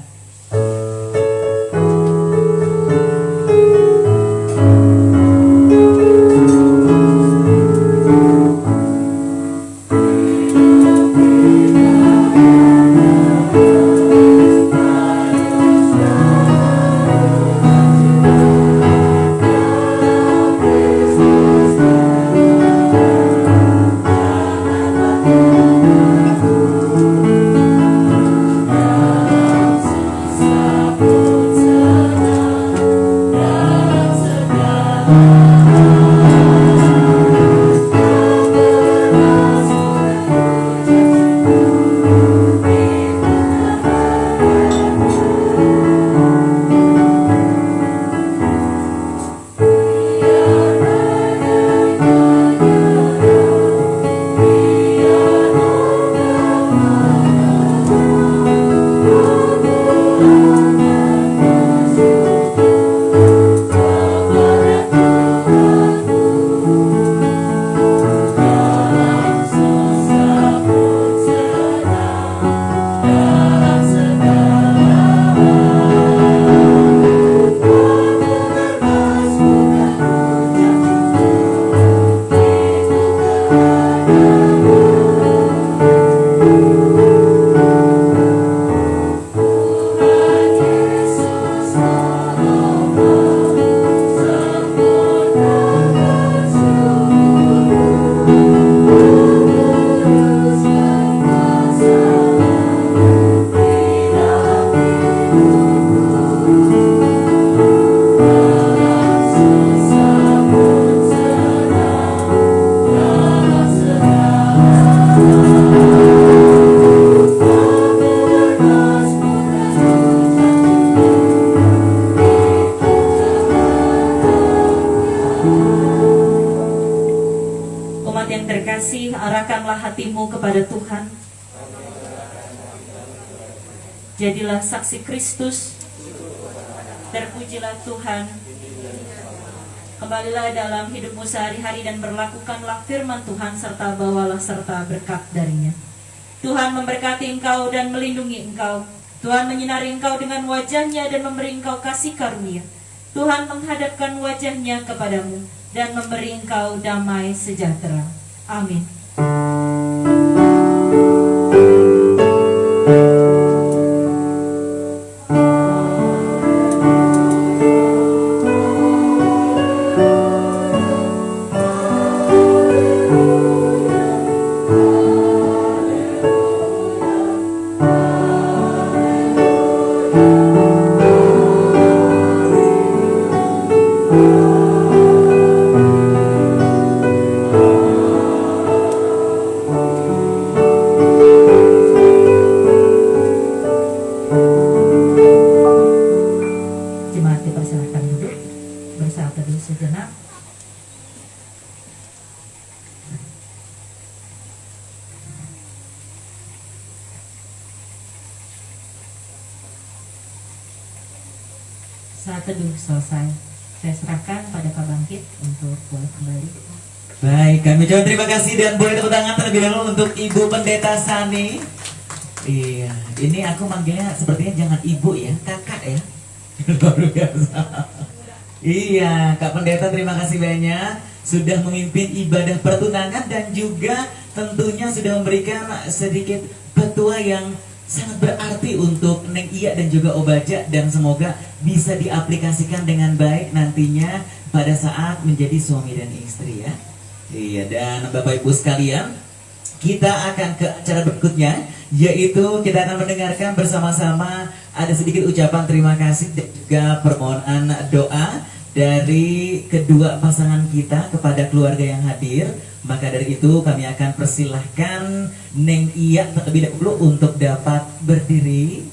hatimu kepada Tuhan. Jadilah saksi Kristus. Terpujilah Tuhan. Kembalilah dalam hidupmu sehari-hari dan berlakukanlah firman Tuhan, serta bawalah serta berkat darinya. Tuhan memberkati engkau dan melindungi engkau. Tuhan menyinari engkau dengan wajahnya dan memberi engkau kasih karunia. Tuhan menghadapkan wajahnya kepadamu dan memberi engkau damai sejahtera. Amin. saat teduh selesai. Saya serahkan pada Kak Bangkit untuk boleh kembali. Baik, kami ucapkan terima kasih dan boleh tepuk tangan terlebih dahulu untuk Ibu Pendeta Sani. Iya, ini aku manggilnya sepertinya jangan ibu ya, kakak ya. Luar biasa. Iya, Kak Pendeta terima kasih banyak sudah memimpin ibadah pertunangan dan juga tentunya sudah memberikan sedikit petua yang sangat berarti untuk Neng Iya dan juga Obaja, dan semoga bisa diaplikasikan dengan baik nantinya pada saat menjadi suami dan istri ya. Iya, dan Bapak Ibu sekalian, kita akan ke acara berikutnya, yaitu kita akan mendengarkan bersama-sama ada sedikit ucapan terima kasih dan juga permohonan doa dari kedua pasangan kita kepada keluarga yang hadir. Maka dari itu kami akan persilahkan Neng Iya terlebih dahulu untuk dapat berdiri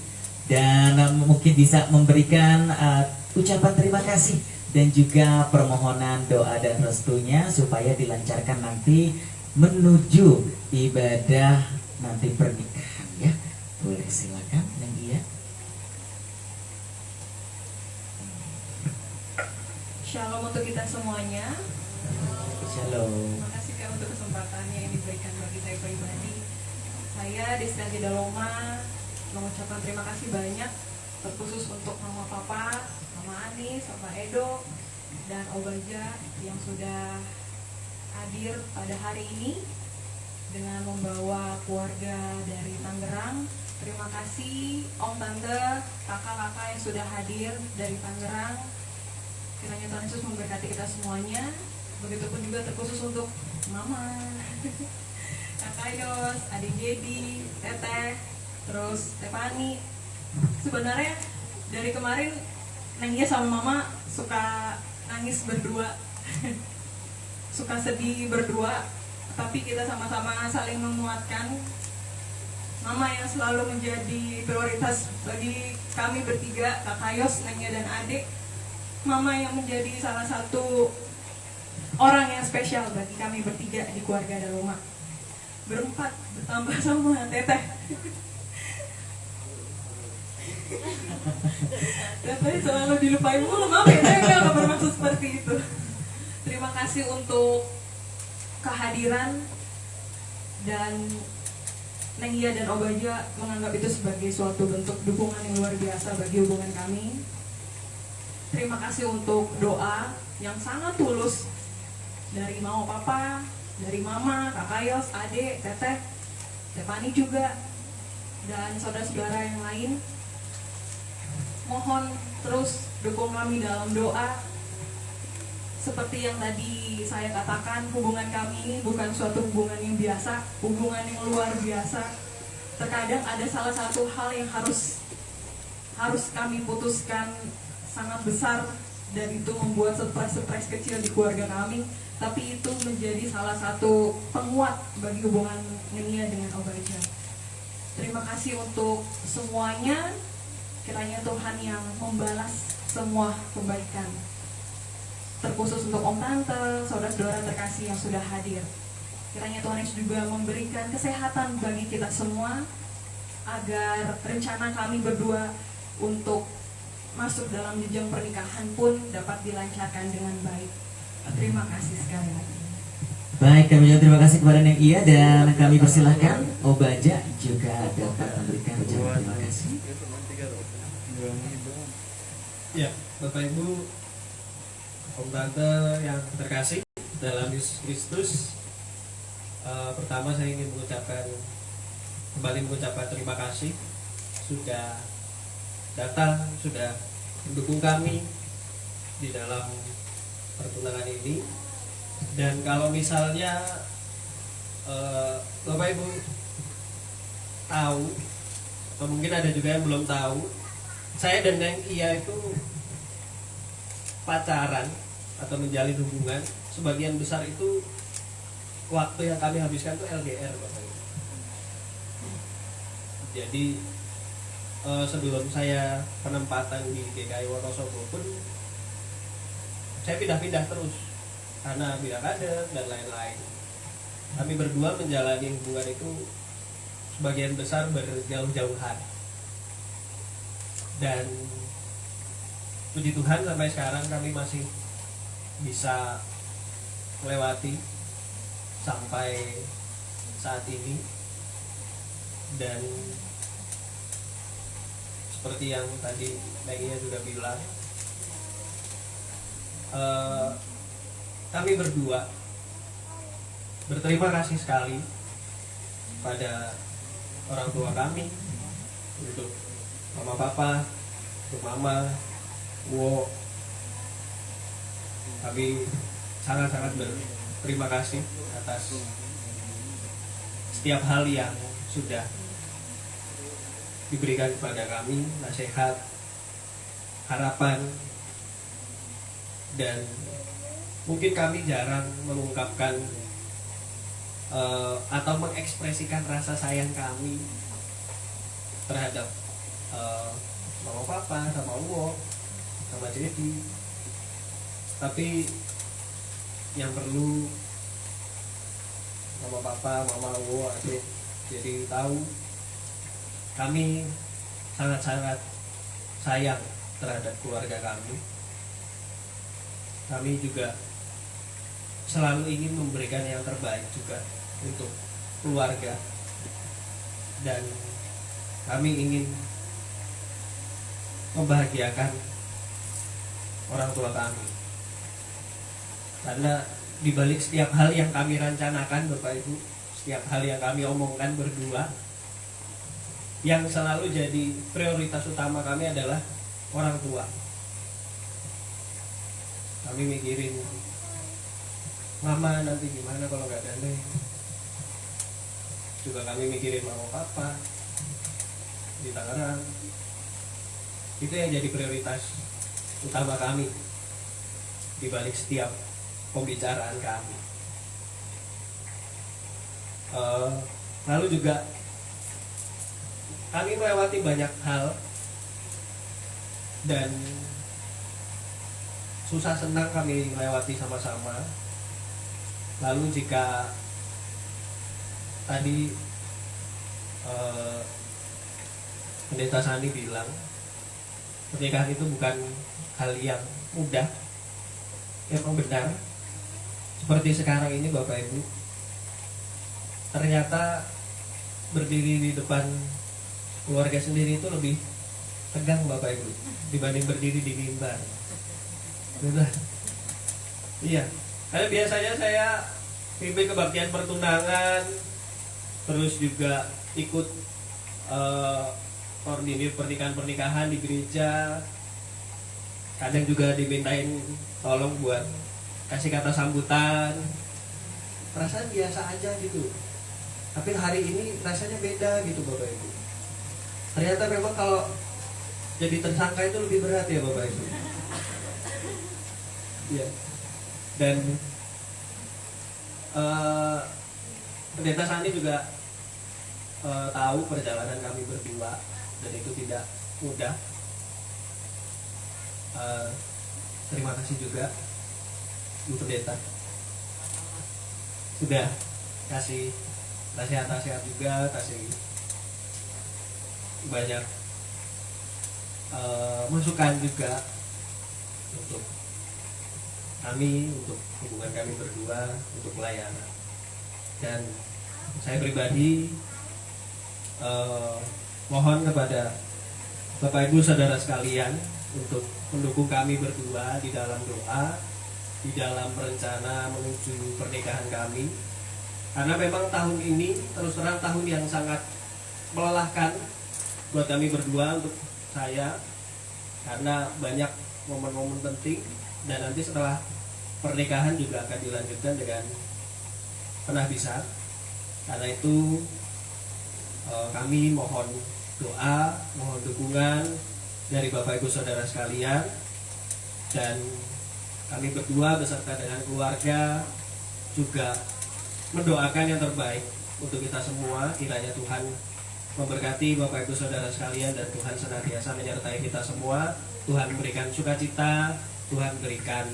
dan mungkin bisa memberikan ucapan terima kasih dan juga permohonan doa dan restunya supaya dilancarkan nanti menuju ibadah nanti pernikahan ya. Boleh silakan Neng Iya. Shalom untuk kita semuanya. Shalom. Terima kasih Kak untuk kesempatannya yang diberikan bagi saya pribadi. Saya Destianti Daloma mengucapkan terima kasih banyak, terkhusus untuk Mama Papa, Mama Anis, Papa Edo, dan Obaja yang sudah hadir pada hari ini dengan membawa keluarga dari Tangerang. Terima kasih Om Tante, kakak-kakak yang sudah hadir dari Tangerang. Kiranya Tuhan Yesus memberkati kita semuanya. Begitupun juga terkhusus untuk Mama, Kakak Yos, Adik Jadi, Teteh, terus Stefani. Sebenarnya dari kemarin Neng Iya sama Mama suka nangis berdua, suka sedih berdua, tapi kita sama-sama saling menguatkan. Mama yang selalu menjadi prioritas bagi kami bertiga, Kakak Yos, Neng Iya dan Adik. Mama yang menjadi salah satu orang yang spesial bagi kami bertiga di keluarga Daloma. Berempat bertambah sama Teteh. Teteh selalu dilupain mulu, maaf ya, saya nggak bermaksud seperti itu. Terima kasih untuk kehadiran, dan Neng Iya dan Obaja menganggap itu sebagai suatu bentuk dukungan yang luar biasa bagi hubungan kami. Terima kasih untuk doa yang sangat tulus dari Mama Papa, dari Mama, Kakak Yos, Ade, Teteh, Stefani juga, dan saudara-saudara yang lain. Mohon terus dukung kami dalam doa. Seperti yang tadi saya katakan, hubungan kami ini bukan suatu hubungan yang biasa, hubungan yang luar biasa. Terkadang ada salah satu hal yang harus kami putuskan sangat besar, dan itu membuat stres kecil di keluarga kami. Tapi itu menjadi salah satu penguat bagi hubungan Neng Iya dengan Obaja. Terima kasih untuk semuanya. Kiranya Tuhan yang membalas semua kebaikan. Terkhusus untuk Om Tante, saudara-saudara terkasih yang sudah hadir. Kiranya Tuhan Yesus juga memberikan kesehatan bagi kita semua, agar rencana kami berdua untuk masuk dalam jenjang pernikahan pun dapat dilancarkan dengan baik. Terima kasih sekali lagi. Baik, kami juga terima kasih kepada Neng Iya, dan kami persilahkan Obaja juga dapat memberikan ucapan terima kasih. Ya, Bapak Ibu, Om Tante yang terkasih dalam Yesus Kristus, pertama saya ingin kembali mengucapkan terima kasih sudah datang, sudah mendukung kami di dalam pertunangan ini. Dan kalau misalnya Bapak Ibu tahu, atau mungkin ada juga yang belum tahu, saya dan Neng Iya itu pacaran atau menjalin hubungan, sebagian besar itu waktu yang kami habiskan itu LDR, Bapak Ibu. Jadi sebelum saya penempatan di GKI Wonosobo pun saya pindah-pindah terus karena pindah kader dan lain-lain. Kami berdua menjalani hubungan itu sebagian besar berjauh-jauhan, dan puji Tuhan sampai sekarang kami masih bisa melewati sampai saat ini. Dan seperti yang tadi Megia juga bilang, kami berdua berterima kasih sekali pada orang tua kami, untuk mama papa, untuk mama, Wo. Kami sangat-sangat berterima kasih atas setiap hal yang sudah diberikan kepada kami, nasihat, harapan, dan mungkin kami jarang mengungkapkan atau mengekspresikan rasa sayang kami terhadap mama papa sama Uwo sama Jadi. Tapi yang perlu mama papa, mama Uwo, adik Jadi tahu, kami sangat-sangat sayang terhadap keluarga kami. Kami juga selalu ingin memberikan yang terbaik juga untuk keluarga, dan kami ingin membahagiakan orang tua kami. Karena dibalik setiap hal yang kami rencanakan, Bapak Ibu, setiap hal yang kami omongkan berdua, yang selalu jadi prioritas utama kami adalah orang tua. Kami mikirin mama nanti gimana kalau nggak ada Neng. Juga kami mikirin mama papa di Tangerang. Itu yang jadi prioritas utama kami di balik setiap pembicaraan kami. Lalu juga kami melewati banyak hal, dan susah senang kami melewati sama-sama. Lalu jika tadi Pendeta Sandi bilang pernikahan itu bukan hal yang mudah, memang benar. Seperti sekarang ini Bapak Ibu, ternyata berdiri di depan keluarga sendiri itu lebih tegang Bapak Ibu dibanding berdiri di mimbar. Benar. Iya. Karena biasanya saya pimpin kebaktian pertunangan, terus juga ikut koordinir pernikahan-pernikahan di gereja. Kadang juga dimintain tolong buat kasih kata sambutan. Perasaan biasa aja gitu. Tapi hari ini rasanya beda gitu Bapak Ibu. Ternyata memang kalau jadi tersangka itu lebih berat ya Bapak Ibu. Iya. Dan Pendeta Sandi juga tahu perjalanan kami berdua, dan itu tidak mudah. Terima kasih juga Bu Pendeta sudah kasih nasihat-nasihat juga, kasih banyak masukan juga untuk kami, untuk hubungan kami berdua, untuk pelayanan. Dan saya pribadi mohon kepada Bapak Ibu Saudara sekalian untuk mendukung kami berdua di dalam doa, di dalam rencana menuju pernikahan kami. Karena memang tahun ini terus terang tahun yang sangat melelahkan buat kami berdua, untuk saya, karena banyak momen-momen penting, dan nanti setelah pernikahan juga akan dilanjutkan dengan penahbisan. Karena itu kami mohon doa, mohon dukungan dari Bapak Ibu Saudara sekalian, dan kami berdua beserta dengan keluarga juga mendoakan yang terbaik untuk kita semua. Kiranya Tuhan memberkati Bapak Ibu Saudara sekalian, dan Tuhan senantiasa menyertai kita semua. Tuhan berikan sukacita, Tuhan berikan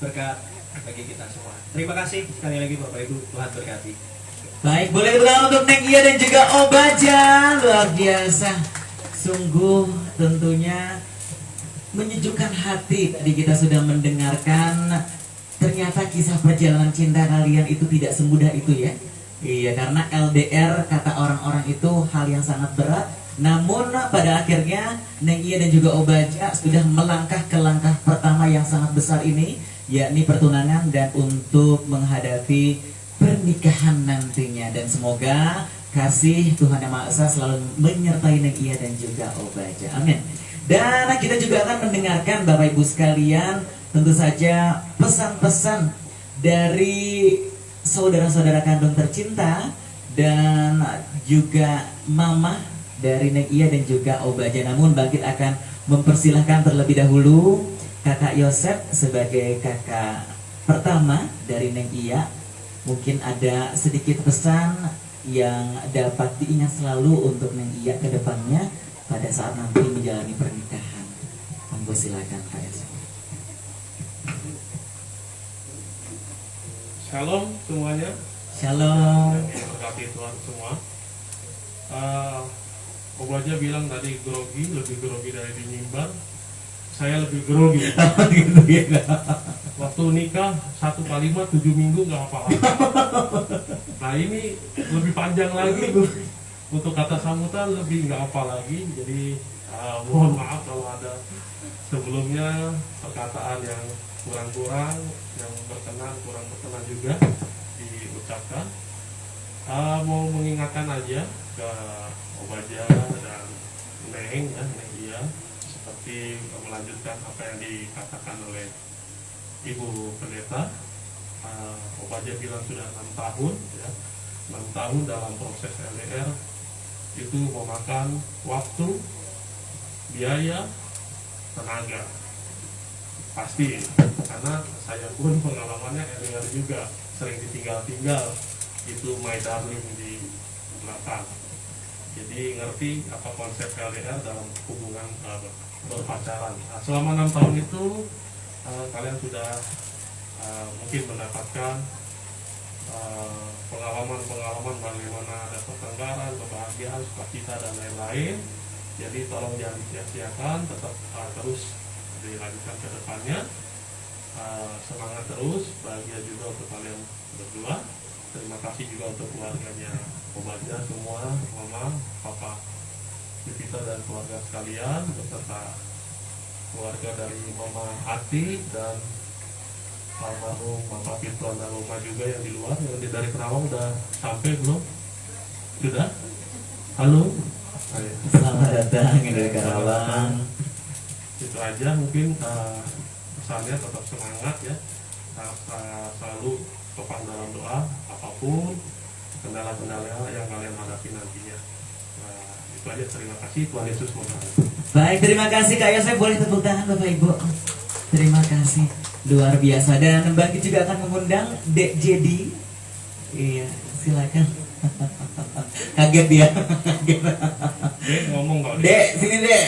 berkat bagi kita semua. Terima kasih sekali lagi Bapak Ibu, Tuhan berkati. Baik, boleh tepuk tangan untuk Neng Iya dan juga Obaja. Luar biasa. Sungguh tentunya menyejukkan hati. Tadi kita sudah mendengarkan ternyata kisah perjalanan cinta kalian itu tidak semudah itu ya. Iya, karena LDR kata orang-orang itu hal yang sangat berat. Namun pada akhirnya Neng Iya dan juga Obaja sudah melangkah ke langkah pertama yang sangat besar ini, yakni pertunangan dan untuk menghadapi pernikahan nantinya. Dan semoga kasih Tuhan Yang Maha Esa selalu menyertai Neng Iya dan juga Obaja. Amin. Dan kita juga akan mendengarkan Bapak Ibu sekalian tentu saja pesan-pesan dari saudara-saudara kandung tercinta dan juga mama dari Neng Iya dan juga Obaja. Namun Bangkit akan mempersilahkan terlebih dahulu Kakak Yosep sebagai kakak pertama dari Neng Iya. Mungkin ada sedikit pesan yang dapat diingat selalu untuk Neng Iya ke depannya pada saat nanti menjalani pernikahan. Monggo silakan Kak Yosep. Shalom semuanya. Shalom. Yang berkati Tuhan semua. Obaja bilang tadi grogi, lebih grogi dari di mimbar. Saya lebih grogi. Gitu ya. Waktu nikah 1 kalimat 7 minggu nggak apa-apa. Nah ini lebih panjang lagi. Untuk kata sambutan lebih nggak apa lagi. Jadi mohon maaf kalau ada sebelumnya perkataan yang kurang-kurang, yang berkenan, kurang berkenan juga diucapkan. Mau mengingatkan aja ke Obaja dan Neng ya, Neng Iya, seperti melanjutkan apa yang dikatakan oleh Ibu Pendeta. Obaja bilang sudah 6 tahun ya, 6 tahun dalam proses LDR itu memakan waktu, biaya, tenaga. Pasti, karena saya pun pengalamannya LDR juga, sering ditinggal-tinggal, itu my darling di belakang. Jadi ngerti apa konsep LDR dalam hubungan berpacaran. Nah, selama 6 tahun itu kalian sudah mungkin mendapatkan pengalaman-pengalaman bagaimana ada pertengkaran, kebahagiaan, sukacita dan lain-lain. Jadi tolong jangan disia-siakan, tetap terus dilanjutkan ke depannya. Semangat terus, bahagia juga untuk kalian berdua. Terima kasih juga untuk keluarganya Obaja semua, mama, papa, Pipita dan keluarga sekalian, beserta keluarga dari Mama Ati dan almarhum Mama Pitron dan Mama juga yang di luar, yang dari Kerawang udah sampai belum? Sudah? Halo? Ayo. Selamat datang yang dari Karawang. Itu aja mungkin pesannya, tetap semangat ya, selalu topang dalam doa apapun kendala-kendala yang kalian hadapi nantinya. Itu aja, terima kasih, Tuhan Yesus memberkati. Baik, terima kasih Kak Yosef, boleh tepuk tangan Bapak Ibu. Terima kasih, luar biasa. Dan Bangkit juga akan mengundang Dek Jedi. Iya, silakan. Kaget dia. Dek ngomong kok. Dek, sini Dek.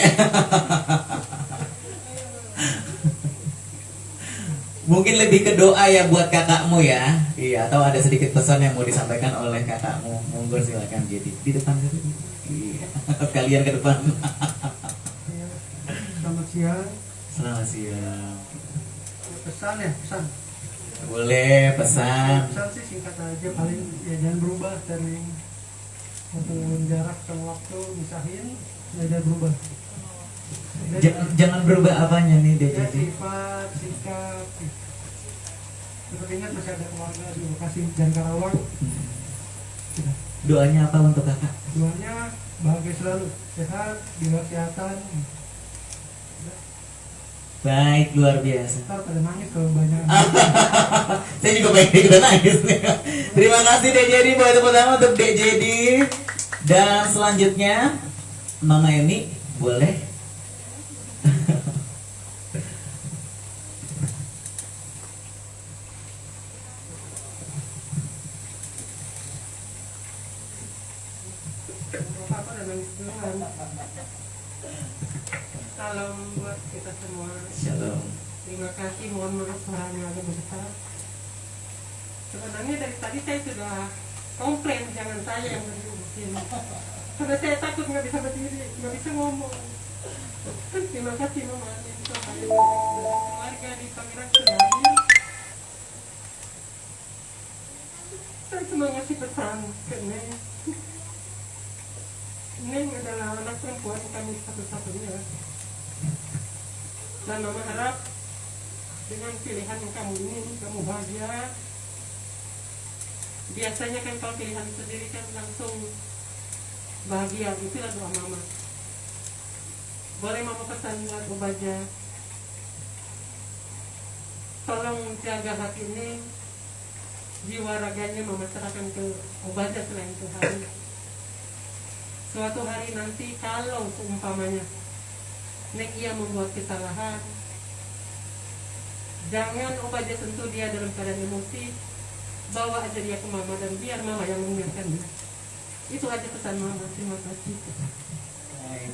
Mungkin lebih ke doa ya buat kakakmu ya. Iya, atau ada sedikit pesan yang mau disampaikan oleh kakakmu. Monggo silakan jadi di depan. Iya, kalian ke depan. Selamat siang. Selamat siang. Pesan ya, pesan. Boleh pesan. Pesan sih singkat aja, paling ya jangan berubah dari walaupun jarak sama waktu misahin, ya jangan berubah. Jangan berubah apanya nih Dek Ya, Jedi? sifat, sikap. Tetap ingat masih ada keluarga di Bekasi dan Karawang. Sudah. Doanya apa untuk kakak? Doanya bahagia selalu, sehat, jaga kesehatan. Baik, luar biasa. Ntar pada nangis kalau banyak. Saya juga pengen ikutan nangis nih. Terima kasih Dek Jedi, boleh tepuk tangan untuk Dek Jedi. Dan selanjutnya Mama Emi, boleh? Apa dan nangis duluan. Salam buat kita semua. Shalom. Terima kasih, mohon maaf suaranya agak besar. Sebenarnya dari tadi saya sudah komplain, jangan saya yang berdiri. Karena saya takut nggak bisa berdiri, nggak bisa ngomong. Terima kasih Mama Anis sama keluarga di Tangerang sudah hadir. Saya cuma ngasih pesan ke Neng. Neng adalah anak perempuan kami satu-satunya. Dan Mama harap dengan pilihan kamu ini, kamu bahagia. Biasanya kan kalau pilihan sendiri kan langsung bahagia, itulah doa Mama. Boleh Mama pesan buat Obaja, tolong jaga hati Neng, jiwa raganya Mama serahkan ke Obaja selain Tuhan. Suatu hari nanti kalau seumpamanya Neng ia membuat kesalahan, jangan Obaja sentuh dia dalam keadaan emosi, bawa aja dia ke Mama dan biar Mama yang mengingatkan dia. Itu aja pesan Mama. Terima kasih.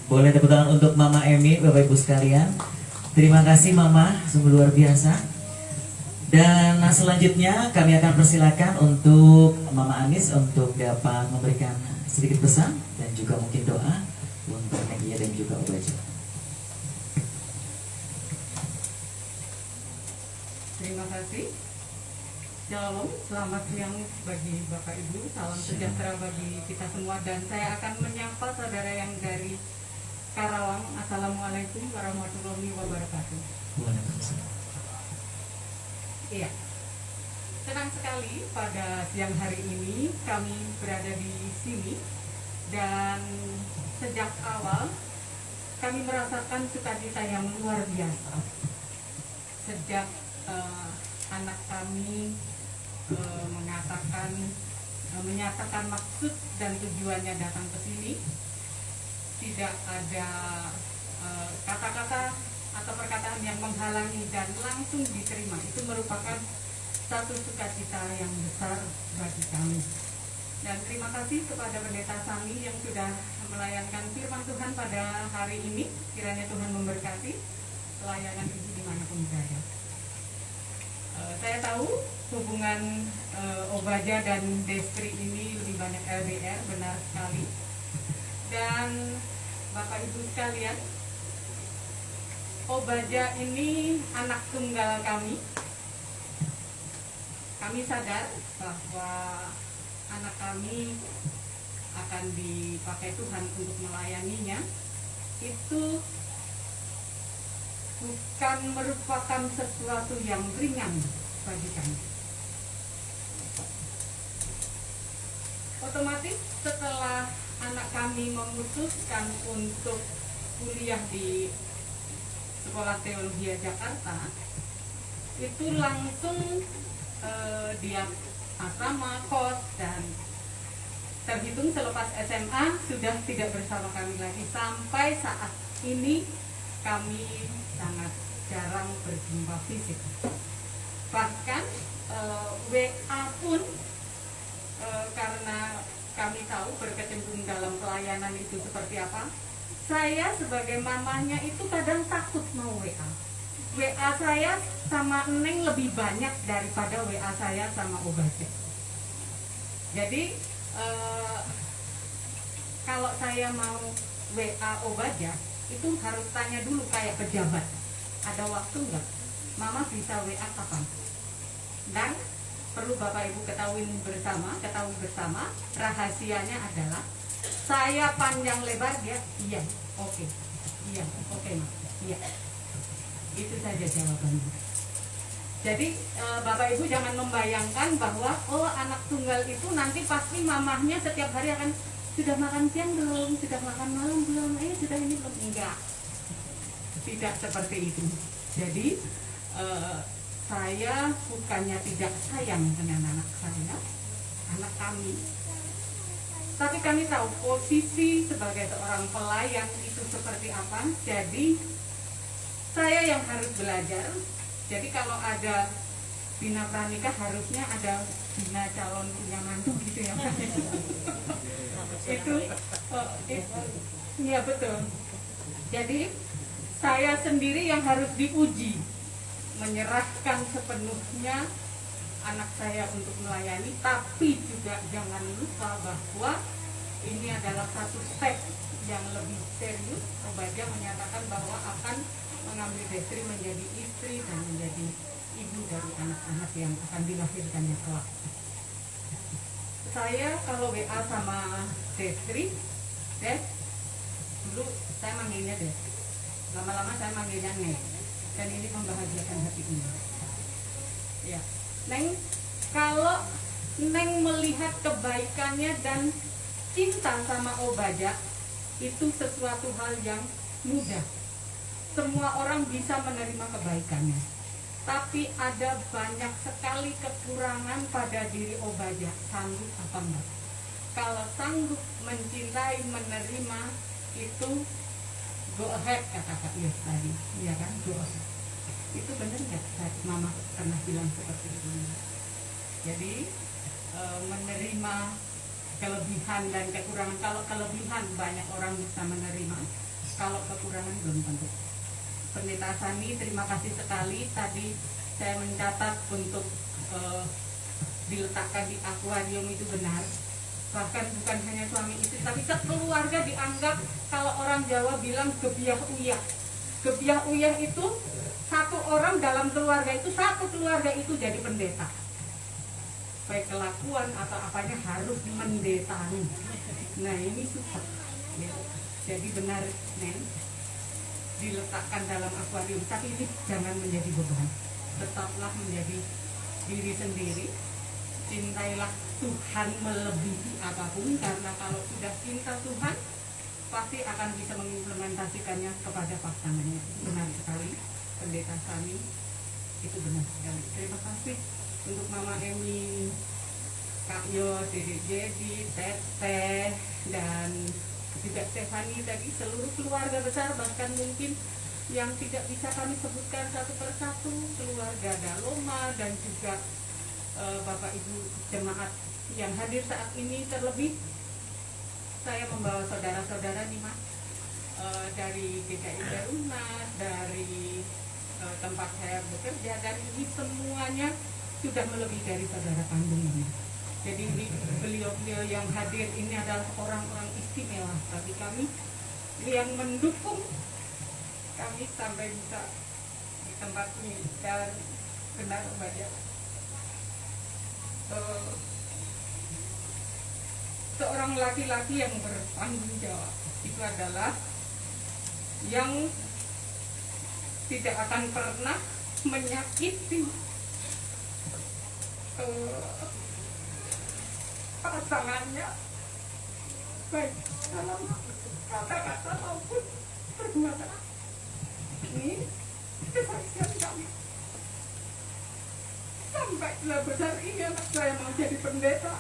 Boleh tepuk tangan untuk Mama Emi, Bapak Ibu sekalian. Terima kasih Mama, sungguh luar biasa. Dan selanjutnya kami akan persilakan untuk Mama Anis untuk dapat memberikan sedikit pesan dan juga mungkin doa untuk Negia dan juga Obaja. Terima kasih. Shalom, selamat siang bagi Bapak Ibu, salam sejahtera bagi kita semua. Dan saya akan menyapa saudara yang dari Karawang. Assalamualaikum warahmatullahi wabarakatuh. Iya, senang sekali pada siang hari ini kami berada di sini. Dan sejak awal kami merasakan sukacita yang luar biasa. Sejak anak kami menyatakan maksud dan tujuannya datang ke sini, tidak ada kata-kata atau perkataan yang menghalangi dan langsung diterima. Itu merupakan satu sukacita yang besar bagi kami. Dan terima kasih kepada Pendeta Sami yang sudah melayankan firman Tuhan pada hari ini. Kiranya Tuhan memberkati pelayanan ibu dimanapun berada. Saya tahu hubungan Obaja dan Destri ini lebih banyak LDR, benar sekali. Dan Bapak Ibu sekalian, Obaja ini anak tunggal kami. Kami sadar bahwa anak kami akan dipakai Tuhan untuk melayaninya. Itu bukan merupakan sesuatu yang ringan bagi kami. Otomatis setelah anak kami memutuskan untuk kuliah di Sekolah Teologi Jakarta, itu langsung dia asrama, kos, dan terhitung selepas SMA sudah tidak bersama kami lagi. Sampai saat ini kami sangat jarang berjumpa fisik. Bahkan WA pun karena kami tahu berkecimpung dalam pelayanan itu seperti apa. Saya sebagai mamanya itu kadang takut mau WA. WA saya sama Neng lebih banyak daripada WA saya sama Obaja. Jadi kalau saya mau WA Obaja itu harus tanya dulu kayak pejabat, ada waktu nggak? Mama bisa WA kapan? Dan perlu Bapak Ibu ketahui bersama, rahasianya adalah saya panjang lebar, dia iya, oke, iya, oke Ma, iya. Itu saja jawabannya. Jadi Bapak Ibu jangan membayangkan bahwa anak tunggal itu nanti pasti mamahnya setiap hari akan sudah makan siang belum, sudah makan malam belum, sudah ini belum. Enggak, tidak seperti itu. Jadi saya bukannya tidak sayang dengan anak saya, anak kami, tapi kami tahu posisi sebagai seorang pelayan itu seperti apa. Jadi saya yang harus belajar. Jadi kalau ada bina pranikah harusnya ada bina calon punya mantu gitu ya. Itu ya betul. Jadi saya sendiri yang harus diuji, menyerahkan sepenuhnya anak saya untuk melayani, tapi juga jangan lupa bahwa ini adalah satu step yang lebih serius. Obadja menyatakan bahwa akan mengambil Destri menjadi istri dan menjadi ibu dari anak-anak yang akan dilahirkannya kelak. Saya kalau WA sama Destri, Des, dulu saya manggilnya Des, lama-lama saya manggilnya Neng, dan ini membahagiakan hati ini. Ya, Neng, kalau Neng melihat kebaikannya dan cinta sama Obadja, itu sesuatu hal yang mudah. Semua orang bisa menerima kebaikannya. Tapi ada banyak sekali kekurangan pada diri Obadja. Sanggup apa enggak? Kalau sanggup mencintai, menerima, itu go ahead, kata Kak Yos tadi. Iya kan? Go ahead. Itu benar nggak? Mama pernah bilang seperti itu. Jadi menerima kelebihan dan kekurangan. Kalau kelebihan banyak orang bisa menerima, kalau kekurangan belum tentu. Pendeta Sani, terima kasih sekali. Tadi saya mencatat untuk diletakkan di akuarium itu benar. Bahkan bukan hanya suami istri, tapi sekeluarga dianggap, kalau orang Jawa bilang gebiah uyah. Gebiah uyah itu satu orang dalam keluarga itu, satu keluarga itu jadi pendeta. Baik kelakuan atau apanya harus mendetai. Nah ini susah. Ya. Jadi benar, Nen, diletakkan dalam akuarium. Tapi ini jangan menjadi beban. Tetaplah menjadi diri sendiri. Cintailah Tuhan melebihi apapun, karena kalau sudah cinta Tuhan pasti akan bisa mengimplementasikannya kepada pasangannya. Benar sekali, Pendeta Sani, itu benar sekali. Terima kasih untuk Mama Emi, Kak Yos, Dedek Jadi, Teteh, dan juga Stefani tadi, seluruh keluarga besar, bahkan mungkin yang tidak bisa kami sebutkan satu persatu, keluarga Daloma dan juga Bapak Ibu jemaat yang hadir saat ini. Terlebih saya membawa saudara-saudara nih Mas, dari DKI Darunas, dari tempat saya bekerja, dan ini semuanya sudah melebihi dari saudara kandung ini. Jadi beliau-beliau yang hadir ini adalah orang-orang istimewa bagi kami, yang mendukung kami sampai bisa di tempat ini. Dan benar Obadja, seorang laki-laki yang bertanggung jawab itu adalah yang tidak akan pernah menyakiti pasangannya, baik dalam kata-kata maupun perbuatan. Ini kesaksian kami. Sampai telah besar ini anak saya mau jadi pendeta,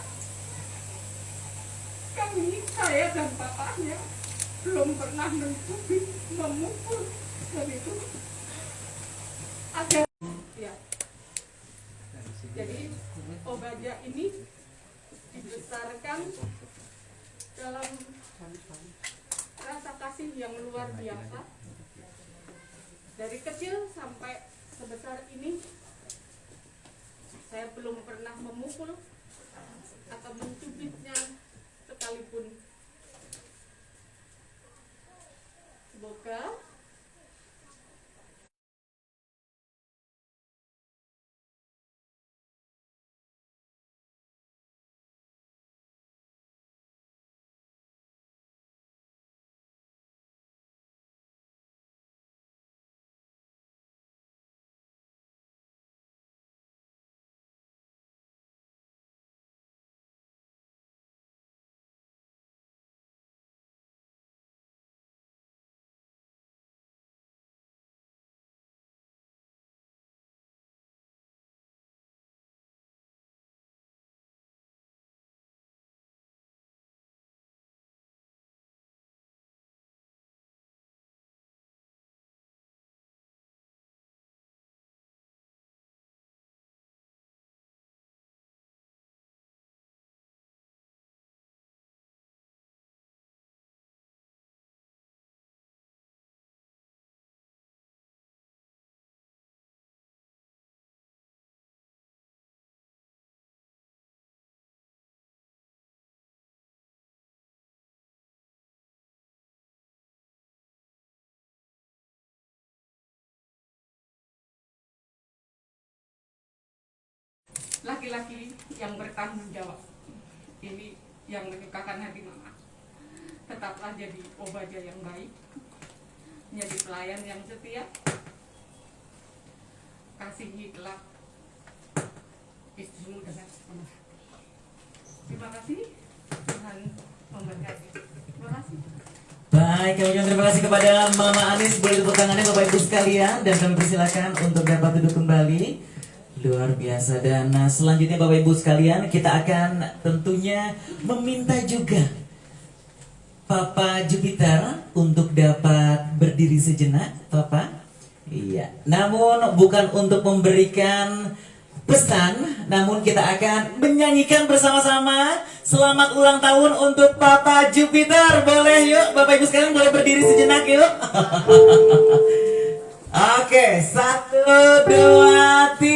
kami, saya dan bapaknya, belum pernah mencubit, memukul, dan itu ada. Ya. Jadi Obadja ini dibesarkan dalam rasa kasih yang luar biasa. Dari kecil sampai sebesar ini, saya belum pernah memukul atau mencubitnya sekalipun. Semoga laki-laki yang bertanggung jawab. Ini yang menyukakan hati mama. Tetaplah jadi obaja yang baik, menjadi pelayan yang setia, kasihilah istrimu dengan penuh hati. Terima kasih, Tuhan memberkati. Terima kasih. Baik, kami ucapkan terima kasih kepada Mama Anis. Boleh tepuk tangannya Bapak Ibu sekalian. Dan kami persilakan untuk dapat duduk kembali. Luar biasa. Dan selanjutnya Bapak Ibu sekalian, kita akan tentunya meminta juga Papa Jupiter untuk dapat berdiri sejenak, Papa. Iya. Namun bukan untuk memberikan pesan, namun kita akan menyanyikan bersama-sama selamat ulang tahun untuk Papa Jupiter. Boleh yuk, Bapak Ibu sekalian boleh berdiri sejenak yuk. Oke, 1, 2, 3.